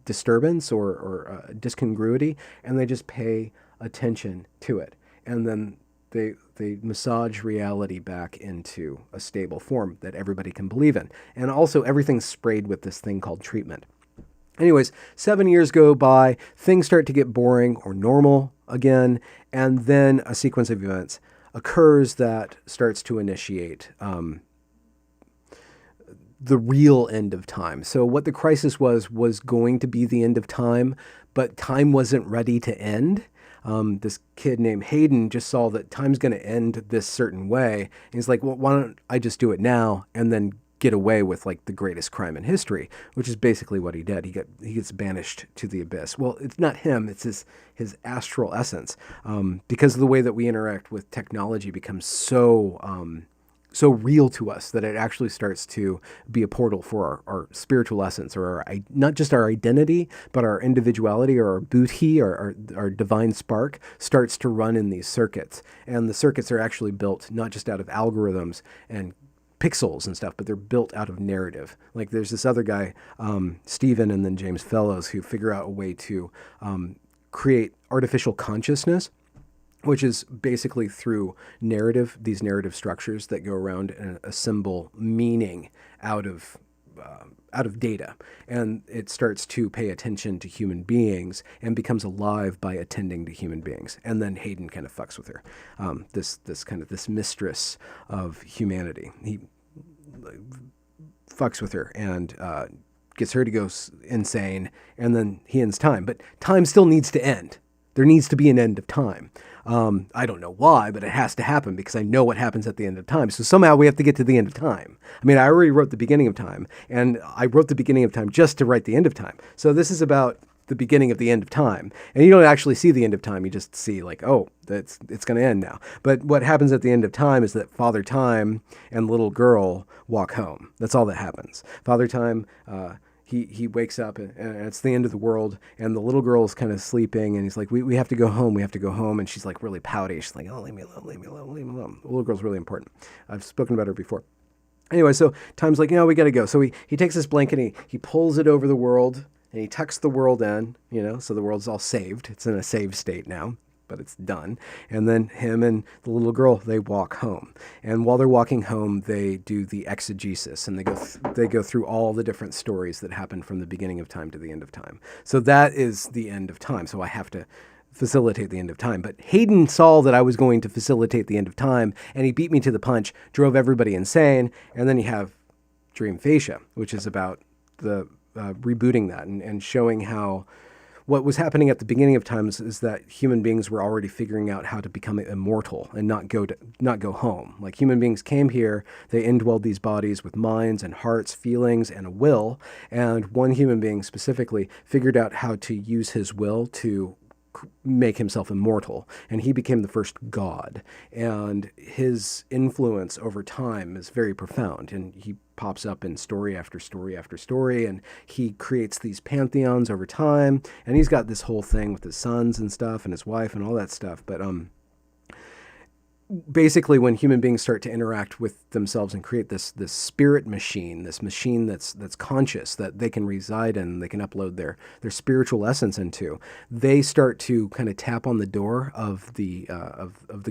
S1: disturbance or discongruity, and they just pay attention to it. And then they massage reality back into a stable form that everybody can believe in. And also everything's sprayed with this thing called treatment. Anyways, 7 years go by, things start to get boring or normal again, and then a sequence of events occurs that starts to initiate the real end of time. So what the crisis was going to be the end of time, but time wasn't ready to end. This kid named Hayden just saw that time's going to end this certain way. And he's like, well, why don't I just do it now and then get away with like the greatest crime in history, which is basically what he did. He gets banished to the abyss. Well, it's not him, it's his astral essence. Because of the way that we interact with technology becomes so real to us that it actually starts to be a portal for our spiritual essence, or not just our identity, but our individuality, or our buddhi, or our divine spark starts to run in these circuits. And the circuits are actually built not just out of algorithms and pixels and stuff, but they're built out of narrative. Like there's this other guy, Stephen and then James Fellows, who figure out a way to create artificial consciousness, which is basically through narrative, these narrative structures that go around and assemble meaning out of data. And it starts to pay attention to human beings and becomes alive by attending to human beings. And then Hayden kind of fucks with her, this mistress of humanity. He fucks with her and gets her to go insane, and then he ends time. But time still needs to end. There needs to be an end of time. I don't know why, but it has to happen because I know what happens at the end of time. So somehow we have to get to the end of time. I mean, I already wrote the beginning of time, and I wrote the beginning of time just to write the end of time. So this is about the beginning of the end of time. And you don't actually see the end of time. You just see like, oh, it's going to end now. But what happens at the end of time is that Father Time and the little girl walk home. That's all that happens. Father Time, he wakes up and it's the end of the world, and the little girl is kind of sleeping, and he's like, we have to go home. We have to go home. And she's like really pouty. She's like, oh, leave me alone, leave me alone, leave me alone. The little girl's really important. I've spoken about her before. Anyway, so Time's like, we got to go. So he takes this blanket and he pulls it over the world, and he tucks the world in, so the world's all saved. It's in a saved state now, but it's done. And then him and the little girl, they walk home. And while they're walking home, they do the exegesis, and they go through all the different stories that happen from the beginning of time to the end of time. So that is the end of time. So I have to facilitate the end of time. But Hayden saw that I was going to facilitate the end of time, and he beat me to the punch, drove everybody insane. And then you have Dream Fascia, which is about the rebooting that and showing how what was happening at the beginning of times is that human beings were already figuring out how to become immortal and not go home. Like human beings came here, they indwelled these bodies with minds and hearts, feelings, and a will. And one human being specifically figured out how to use his will to make himself immortal, and he became the first god, and his influence over time is very profound, and he pops up in story after story after story, and he creates these pantheons over time, and he's got this whole thing with his sons and stuff and his wife and all that stuff. But basically when human beings start to interact with themselves and create this spirit machine, this machine that's conscious, that they can reside in, they can upload their spiritual essence into, they start to kind of tap on the door of the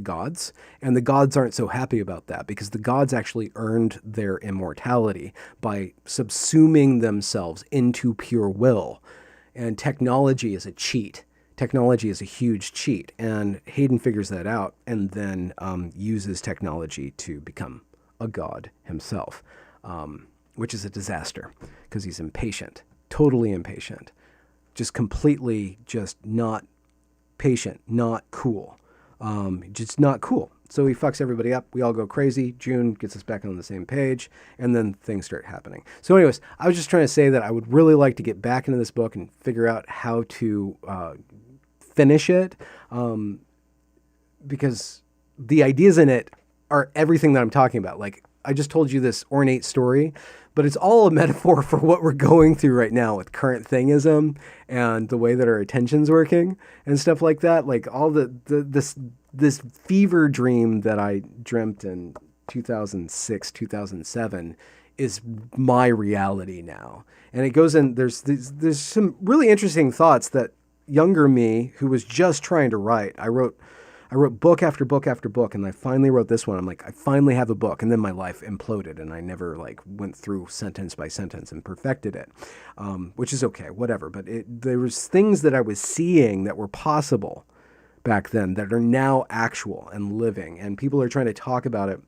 S1: gods. And the gods aren't so happy about that, because the gods actually earned their immortality by subsuming themselves into pure will. And technology is a cheat. Technology is a huge cheat, and Hayden figures that out and then uses technology to become a god himself, which is a disaster because he's impatient, totally impatient, just completely just not patient, not cool, just not cool. So he fucks everybody up. We all go crazy. June gets us back on the same page, and then things start happening. So anyways, I was just trying to say that I would really like to get back into this book and figure out how to finish it, because the ideas in it are everything that I'm talking about. Like, I just told you this ornate story, but it's all a metaphor for what we're going through right now with current thingism and the way that our attention's working and stuff like that. Like all this fever dream that I dreamt in 2006, 2007 is my reality now. And it goes in, there's some really interesting thoughts that younger me, who was just trying to write, I wrote I wrote book after book after book, and I finally wrote this one. I'm like, I finally have a book. And then my life imploded, and I never like went through sentence by sentence and perfected it, which is okay, whatever. But there was things that I was seeing that were possible back then that are now actual and living, and people are trying to talk about it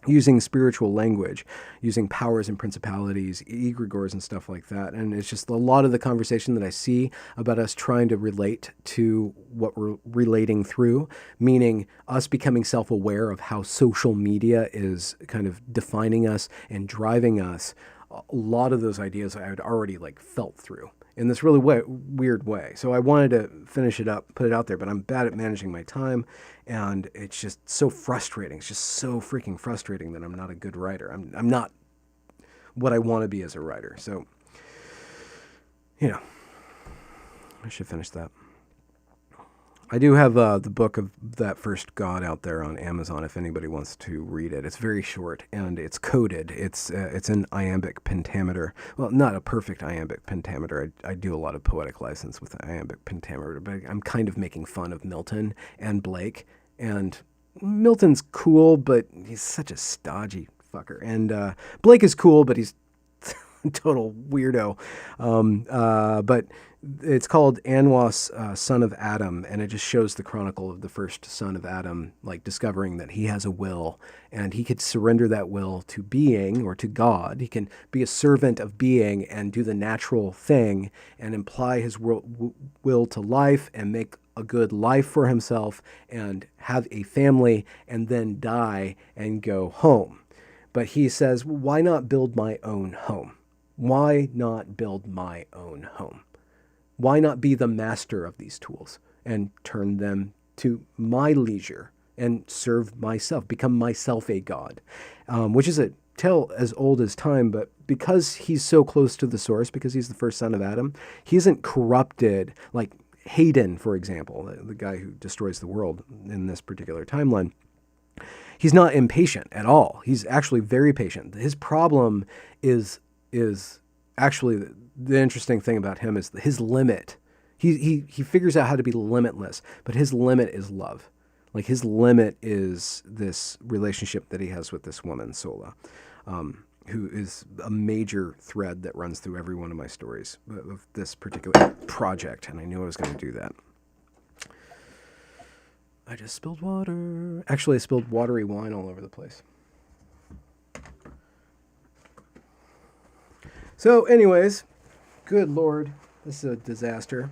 S1: using spiritual language, using powers and principalities, egregores and stuff like that. And it's just a lot of the conversation that I see about us trying to relate to what we're relating through, meaning us becoming self-aware of how social media is kind of defining us and driving us. A lot of those ideas I had already like felt through in this really weird way. So I wanted to finish it up, put it out there, but I'm bad at managing my time, and it's just so frustrating. It's just so freaking frustrating that I'm not a good writer. I'm not what I want to be as a writer. So, I should finish that. I do have the book of That First God out there on Amazon if anybody wants to read it. It's very short and it's coded. It's an iambic pentameter. Well, not a perfect iambic pentameter. I do a lot of poetic license with the iambic pentameter, but I'm kind of making fun of Milton and Blake. And Milton's cool, but he's such a stodgy fucker. And Blake is cool, but he's total weirdo. But it's called Anwas, Son of Adam, and it just shows the chronicle of the first son of Adam, like discovering that he has a will, and he could surrender that will to being or to God. He can be a servant of being and do the natural thing and imply his will to life and make a good life for himself and have a family and then die and go home. But he says, why not build my own home? Why not build my own home? Why not be the master of these tools and turn them to my leisure and serve myself, become myself a god, which is a tale as old as time, but because he's so close to the source, because he's the first son of Adam, he isn't corrupted like Hayden, for example, the guy who destroys the world in this particular timeline. He's not impatient at all. He's actually very patient. His problem is actually the interesting thing about him is his limit. He figures out how to be limitless, but his limit is love. Like his limit is this relationship that he has with this woman, Sola, who is a major thread that runs through every one of my stories of this particular project. And I knew I was going to do that. I just spilled water. Actually, I spilled watery wine all over the place. So anyways, good Lord, this is a disaster.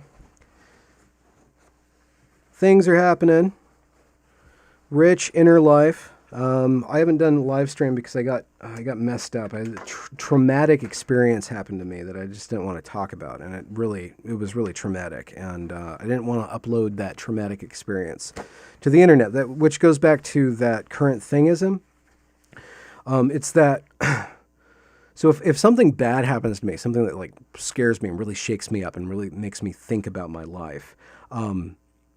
S1: Things are happening. Rich inner life. I haven't done live stream because I got messed up. I had a traumatic experience happen to me that I just didn't want to talk about, and it was really traumatic, and I didn't want to upload that traumatic experience to the internet. Which goes back to that current thingism. It's that. So if something bad happens to me, something that like scares me and really shakes me up and really makes me think about my life,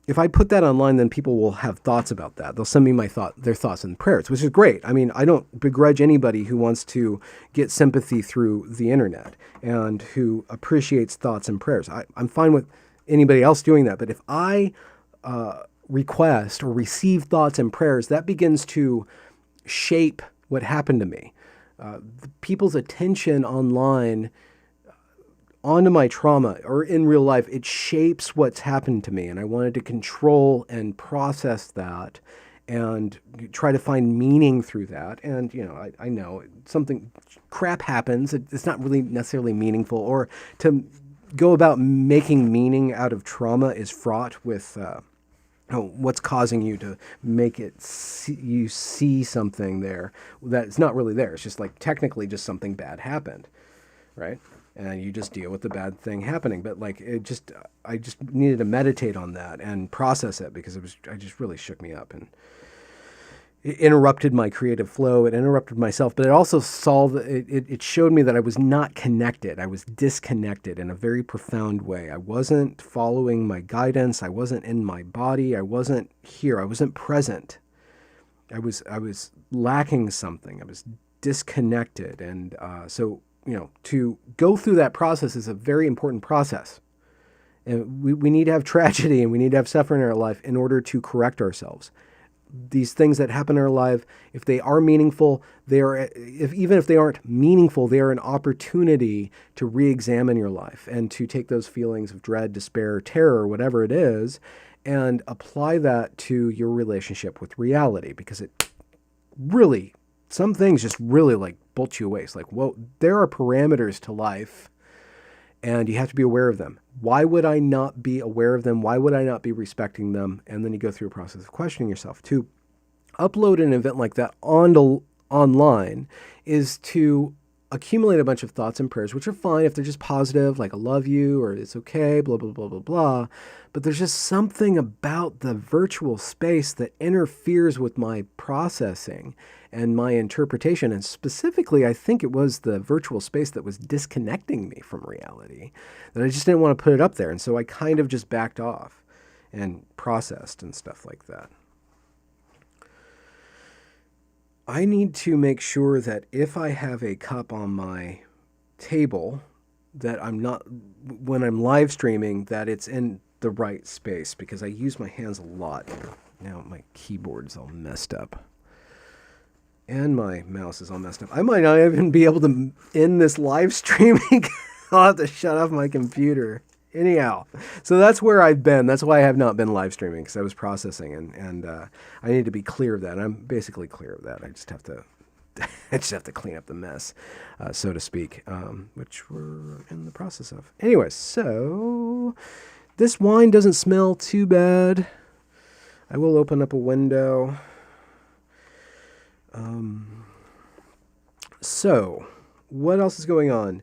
S1: if I put that online, then people will have thoughts about that. They'll send me their thoughts and prayers, which is great. I mean, I don't begrudge anybody who wants to get sympathy through the internet and who appreciates thoughts and prayers. I'm fine with anybody else doing that. But if I request or receive thoughts and prayers, that begins to shape what happened to me. People's attention online onto my trauma or in real life, it shapes what's happened to me. And I wanted to control and process that and try to find meaning through that. And, I know something crap happens. It's not really necessarily meaningful, or to go about making meaning out of trauma is fraught with what's causing you to make it you see something there that's not really there. It's just like technically just something bad happened, right? And you just deal with the bad thing happening. But like I just needed to meditate on that and process it because I just really shook me up, and it interrupted my creative flow. It interrupted myself, but it also it showed me that I was not connected. I was disconnected in a very profound way. I wasn't following my guidance. I wasn't in my body. I wasn't here. I wasn't present. I was lacking something. I was disconnected. And so, to go through that process is a very important process. And we need to have tragedy and we need to have suffering in our life in order to correct ourselves. These things that happen in our life, if they are meaningful, even if they aren't meaningful, they are an opportunity to re-examine your life and to take those feelings of dread, despair, terror, whatever it is, and apply that to your relationship with reality, because it really, some things just really like bolt you away. It's like, whoa, there are parameters to life and you have to be aware of them. Why would I not be aware of them? Why would I not be respecting them? And then you go through a process of questioning yourself. To upload an event like that online is to accumulate a bunch of thoughts and prayers, which are fine if they're just positive, like I love you or it's okay, blah, blah, blah, blah, blah. But there's just something about the virtual space that interferes with my processing and my interpretation. And specifically, I think it was the virtual space that was disconnecting me from reality, that I just didn't want to put it up there. And so I kind of just backed off and processed and stuff like that. I need to make sure that if I have a cup on my table, that I'm not, when I'm live streaming, that it's in the right space, because I use my hands a lot. Now my keyboard's all messed up. And my mouse is all messed up. I might not even be able to end this live streaming. I'll have to shut off my computer. Anyhow, so that's where I've been. That's why I have not been live streaming, because I was processing, and I need to be clear of that. I'm basically clear of that. I just have to clean up the mess, so to speak, which we're in the process of. Anyway, so this wine doesn't smell too bad. I will open up a window. So what else is going on?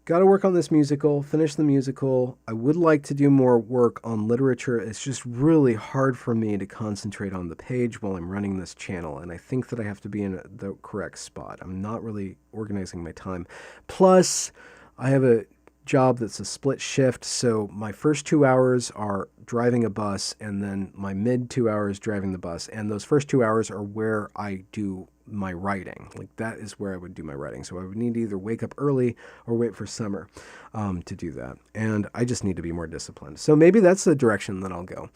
S1: Got to work on this musical, finish the musical. I would like to do more work on literature. It's just really hard for me to concentrate on the page while I'm running this channel. And I think that I have to be in the correct spot. I'm not really organizing my time. Plus, I have a job that's a split shift. So my first 2 hours are driving a bus, and then my mid 2 hours driving the bus. And those first 2 hours are where I do my writing. Like, that is where I would do my writing. So I would need to either wake up early or wait for summer to do that. And I just need to be more disciplined. So maybe that's the direction that I'll go.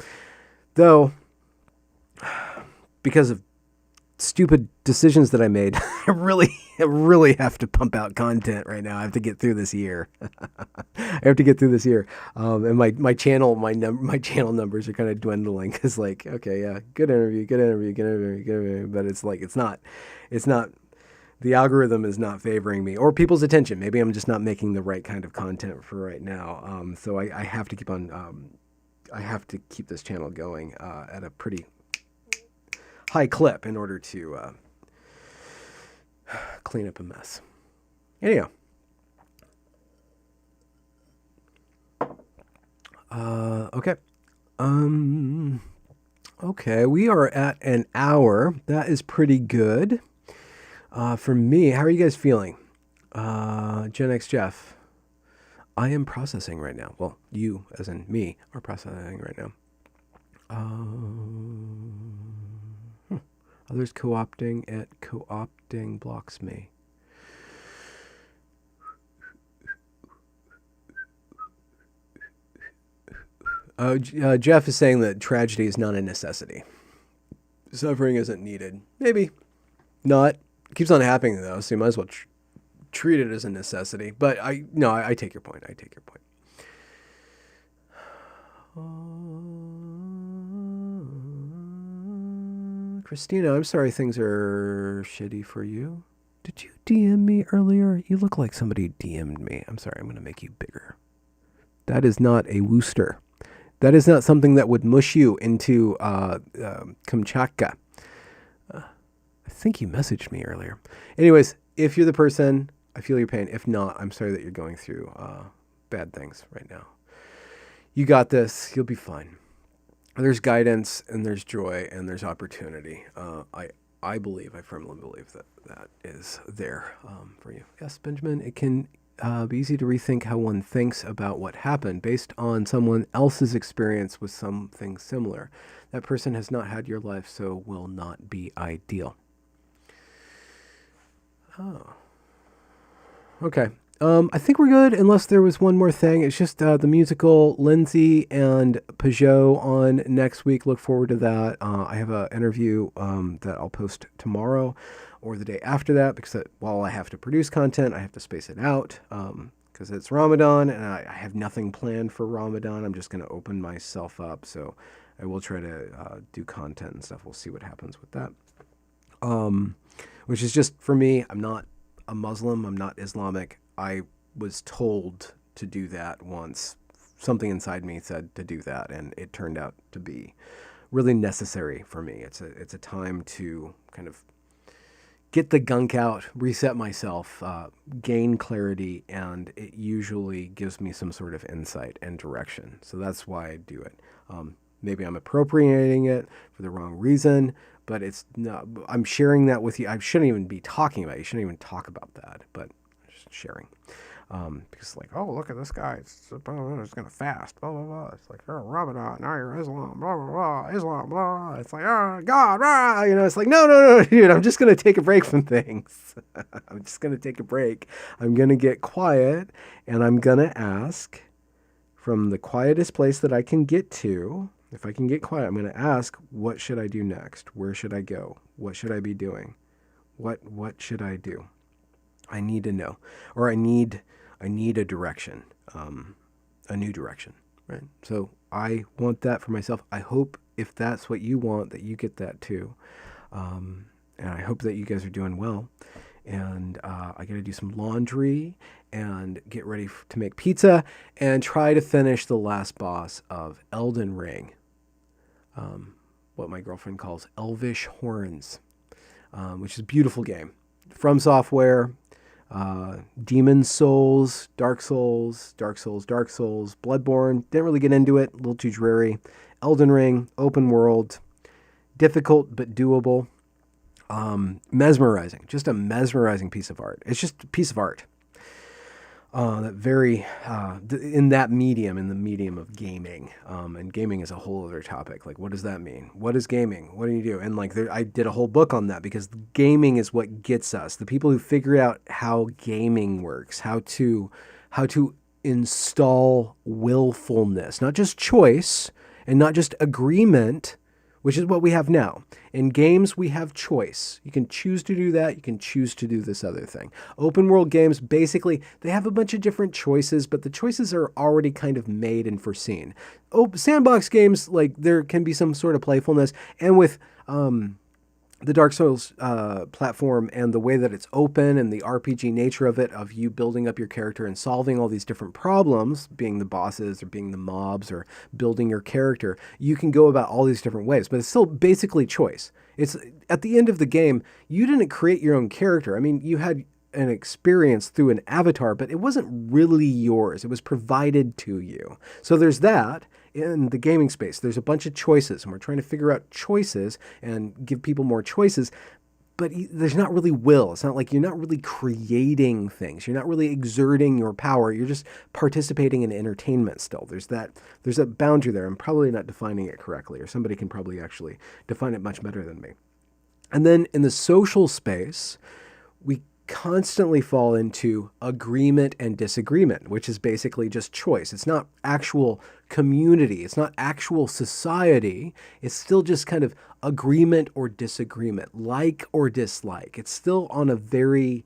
S1: Though, because of stupid decisions that I made, I really have to pump out content right now. I have to get through this year. And my channel numbers are kind of dwindling, because, like, okay, yeah, good interview, but it's like, it's not, the algorithm is not favoring me, or people's attention. Maybe I'm just not making the right kind of content for right now. So I have to keep on, I have to keep this channel going at a pretty high clip in order to clean up a mess. Anyhow. Okay. Okay, we are at an hour. That is pretty good. For me, how are you guys feeling? Gen X Jeff, I am processing right now. Well, you, as in me, are processing right now. Others co-opting at co-opting blocks me. Jeff is saying that tragedy is not a necessity. Suffering isn't needed. Maybe not. It keeps on happening, though, so you might as well treat it as a necessity. But I take your point. Christina, I'm sorry things are shitty for you. Did you DM me earlier? You look like somebody DM'd me. I'm sorry, I'm going to make you bigger. That is not a Wooster. That is not something that would mush you into Kamchatka. I think you messaged me earlier. Anyways, if you're the person, I feel your pain. If not, I'm sorry that you're going through bad things right now. You got this. You'll be fine. There's guidance, and there's joy, and there's opportunity. I firmly believe that is there for you. Yes, Benjamin, it can be easy to rethink how one thinks about what happened based on someone else's experience with something similar. That person has not had your life, so will not be ideal. Oh. Okay. I think we're good, unless there was one more thing. It's just the musical Lindsay and Peugeot on next week. Look forward to that. I have an interview that I'll post tomorrow or the day after that, because while I have to produce content, I have to space it out because it's Ramadan and I have nothing planned for Ramadan. I'm just going to open myself up. So I will try to do content and stuff. We'll see what happens with that. Which is just, for me, I'm not a Muslim. I'm not Islamic. I was told to do that once. Something inside me said to do that, and it turned out to be really necessary for me. It's a time to kind of get the gunk out, reset myself, gain clarity, and it usually gives me some sort of insight and direction. So that's why I do it. Maybe I'm appropriating it for the wrong reason, but it's not, I'm sharing that with you. I shouldn't even be talking about it. You shouldn't even talk about that, but just sharing. Because like, oh, look at this guy. It's going to fast, blah, blah, blah. It's like, you're Ramadan, now you're Islam, blah, blah, blah, Islam, blah. It's like, oh, God, blah. It's like, no, dude, I'm just going to take a break from things. I'm just going to take a break. I'm going to get quiet, and I'm going to ask from the quietest place that I can get to. If I can get quiet, I'm going to ask, what should I do next? Where should I go? What should I be doing? What should I do? I need to know, or I need a direction, a new direction, right? So I want that for myself. I hope if that's what you want, that you get that too. And I hope that you guys are doing well. And I got to do some laundry and get ready to make pizza and try to finish the last boss of Elden Ring, what my girlfriend calls Elvish Horns, which is a beautiful game. From Software, Demon Souls, Dark Souls, Bloodborne. Didn't really get into it, a little too dreary. Elden Ring, open world, difficult but doable. Mesmerizing, just a mesmerizing piece of art. It's just a piece of art. That very in the medium of gaming, and gaming is a whole other topic. Like, what does that mean? What is gaming? What do you do? And like, I did a whole book on that, because gaming is what gets us. The people who figure out how gaming works, how to install willfulness, not just choice and not just agreement, which is what we have now. In games, we have choice. You can choose to do that. You can choose to do this other thing. Open world games, basically, they have a bunch of different choices, but the choices are already kind of made and foreseen. Sandbox games, like, there can be some sort of playfulness. And with the Dark Souls platform and the way that it's open and the RPG nature of it, of you building up your character and solving all these different problems, being the bosses or being the mobs or building your character, you can go about all these different ways, but it's still basically choice. It's at the end of the game, you didn't create your own character. I mean, you had an experience through an avatar, but it wasn't really yours. It was provided to you. So there's that. In the gaming space, there's a bunch of choices, and we're trying to figure out choices and give people more choices, but there's not really will. It's not like you're not really creating things. You're not really exerting your power. You're just participating in entertainment still. There's a boundary there. I'm probably not defining it correctly, or somebody can probably actually define it much better than me. And then in the social space, we constantly fall into agreement and disagreement, which is basically just choice. It's not actual community. It's not actual society. It's still just kind of agreement or disagreement, like or dislike. It's still on a very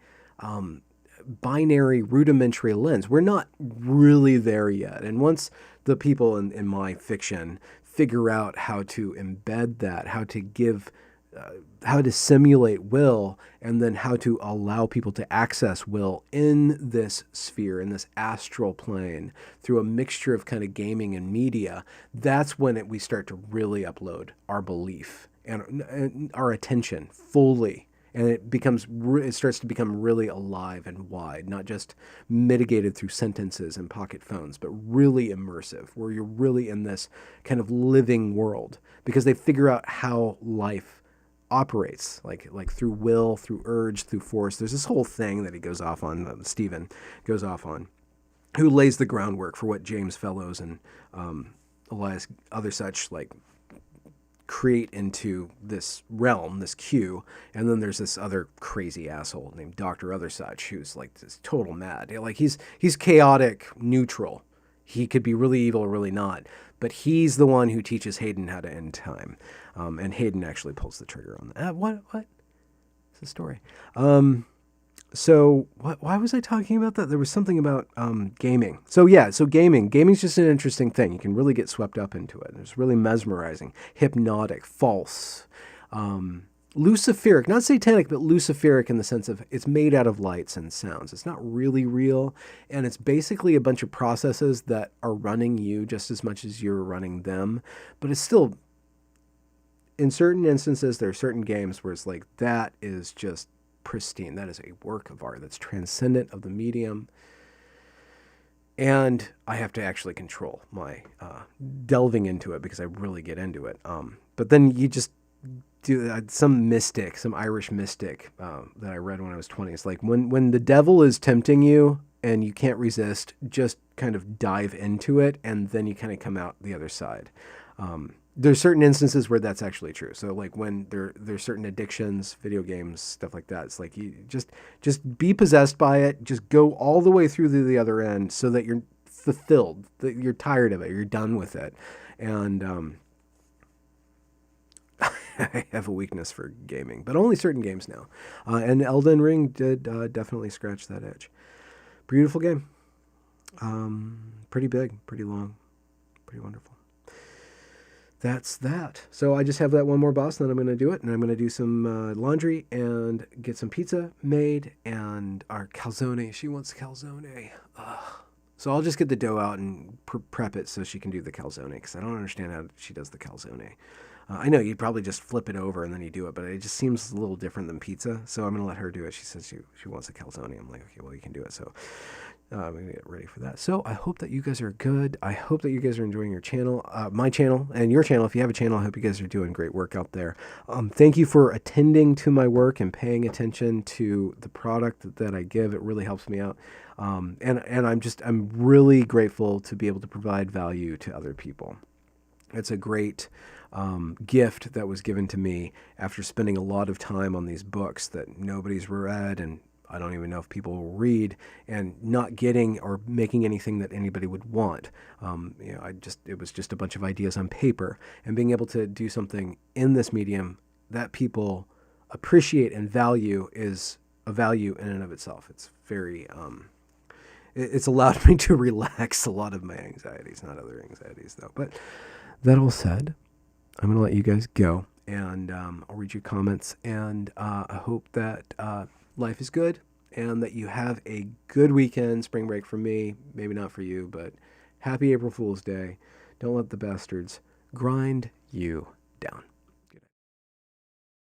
S1: binary, rudimentary lens. We're not really there yet. And once the people in my fiction figure out how to embed that, how to simulate will, and then how to allow people to access will in this sphere, in this astral plane, through a mixture of kind of gaming and media, that's when we start to really upload our belief and our attention fully. And it starts to become really alive and wide, not just mitigated through sentences and pocket phones, but really immersive, where you're really in this kind of living world, because they figure out how life operates, like through will, through urge, through force. There's this whole thing that he goes off on, Stephen goes off on, who lays the groundwork for what James Fellows and Elias, other such, like, create into this realm, this queue, and then there's this other crazy asshole named Dr. Otherside who's like this total mad. Like he's chaotic neutral. He could be really evil or really not, but he's the one who teaches Hayden how to end time, and Hayden actually pulls the trigger on that. What? It's the story. So why was I talking about that? There was something about gaming. So gaming's just an interesting thing. You can really get swept up into it. It's really mesmerizing, hypnotic, false, luciferic, not satanic, but luciferic in the sense of it's made out of lights and sounds. It's not really real, and it's basically a bunch of processes that are running you just as much as you're running them, but it's still, in certain instances, there are certain games where it's like, that is just pristine. That is a work of art that's transcendent of the medium. And I have to actually control my delving into it because I really get into it. But then you just do some mystic, some Irish mystic that I read when I was 20. It's like when the devil is tempting you and you can't resist, just kind of dive into it, and then you kind of come out the other side. There's certain instances where that's actually true. So like when there's certain addictions, video games, stuff like that. It's like you just be possessed by it. Just go all the way through to the other end so that you're fulfilled, that you're tired of it, you're done with it. And I have a weakness for gaming, but only certain games now. And Elden Ring did definitely scratch that itch. Beautiful game. Pretty big, pretty long, pretty wonderful. That's that. So I just have that one more boss, and then I'm going to do it, and I'm going to do some laundry and get some pizza made, and our calzone. She wants calzone. Ugh. So I'll just get the dough out and prep it so she can do the calzone, because I don't understand how she does the calzone. I know you'd probably just flip it over and then you do it, but it just seems a little different than pizza, so I'm going to let her do it. She says she wants a calzone. I'm like, okay, well, you can do it. So I'm going to get ready for that. So I hope that you guys are good. I hope that you guys are enjoying your channel, my channel, and your channel. If you have a channel, I hope you guys are doing great work out there. Thank you for attending to my work and paying attention to the product that I give. It really helps me out. And I'm really grateful to be able to provide value to other people. It's a great gift that was given to me after spending a lot of time on these books that nobody's read, and I don't even know if people will read, and not getting or making anything that anybody would want. It was just a bunch of ideas on paper, and being able to do something in this medium that people appreciate and value is a value in and of itself. It's very, it's allowed me to relax a lot of my anxieties, not other anxieties though. But that all said, I'm going to let you guys go, and I'll read your comments, and I hope that life is good and that you have a good weekend. Spring break for me, maybe not for you, but happy April Fool's Day. Don't let the bastards grind you down.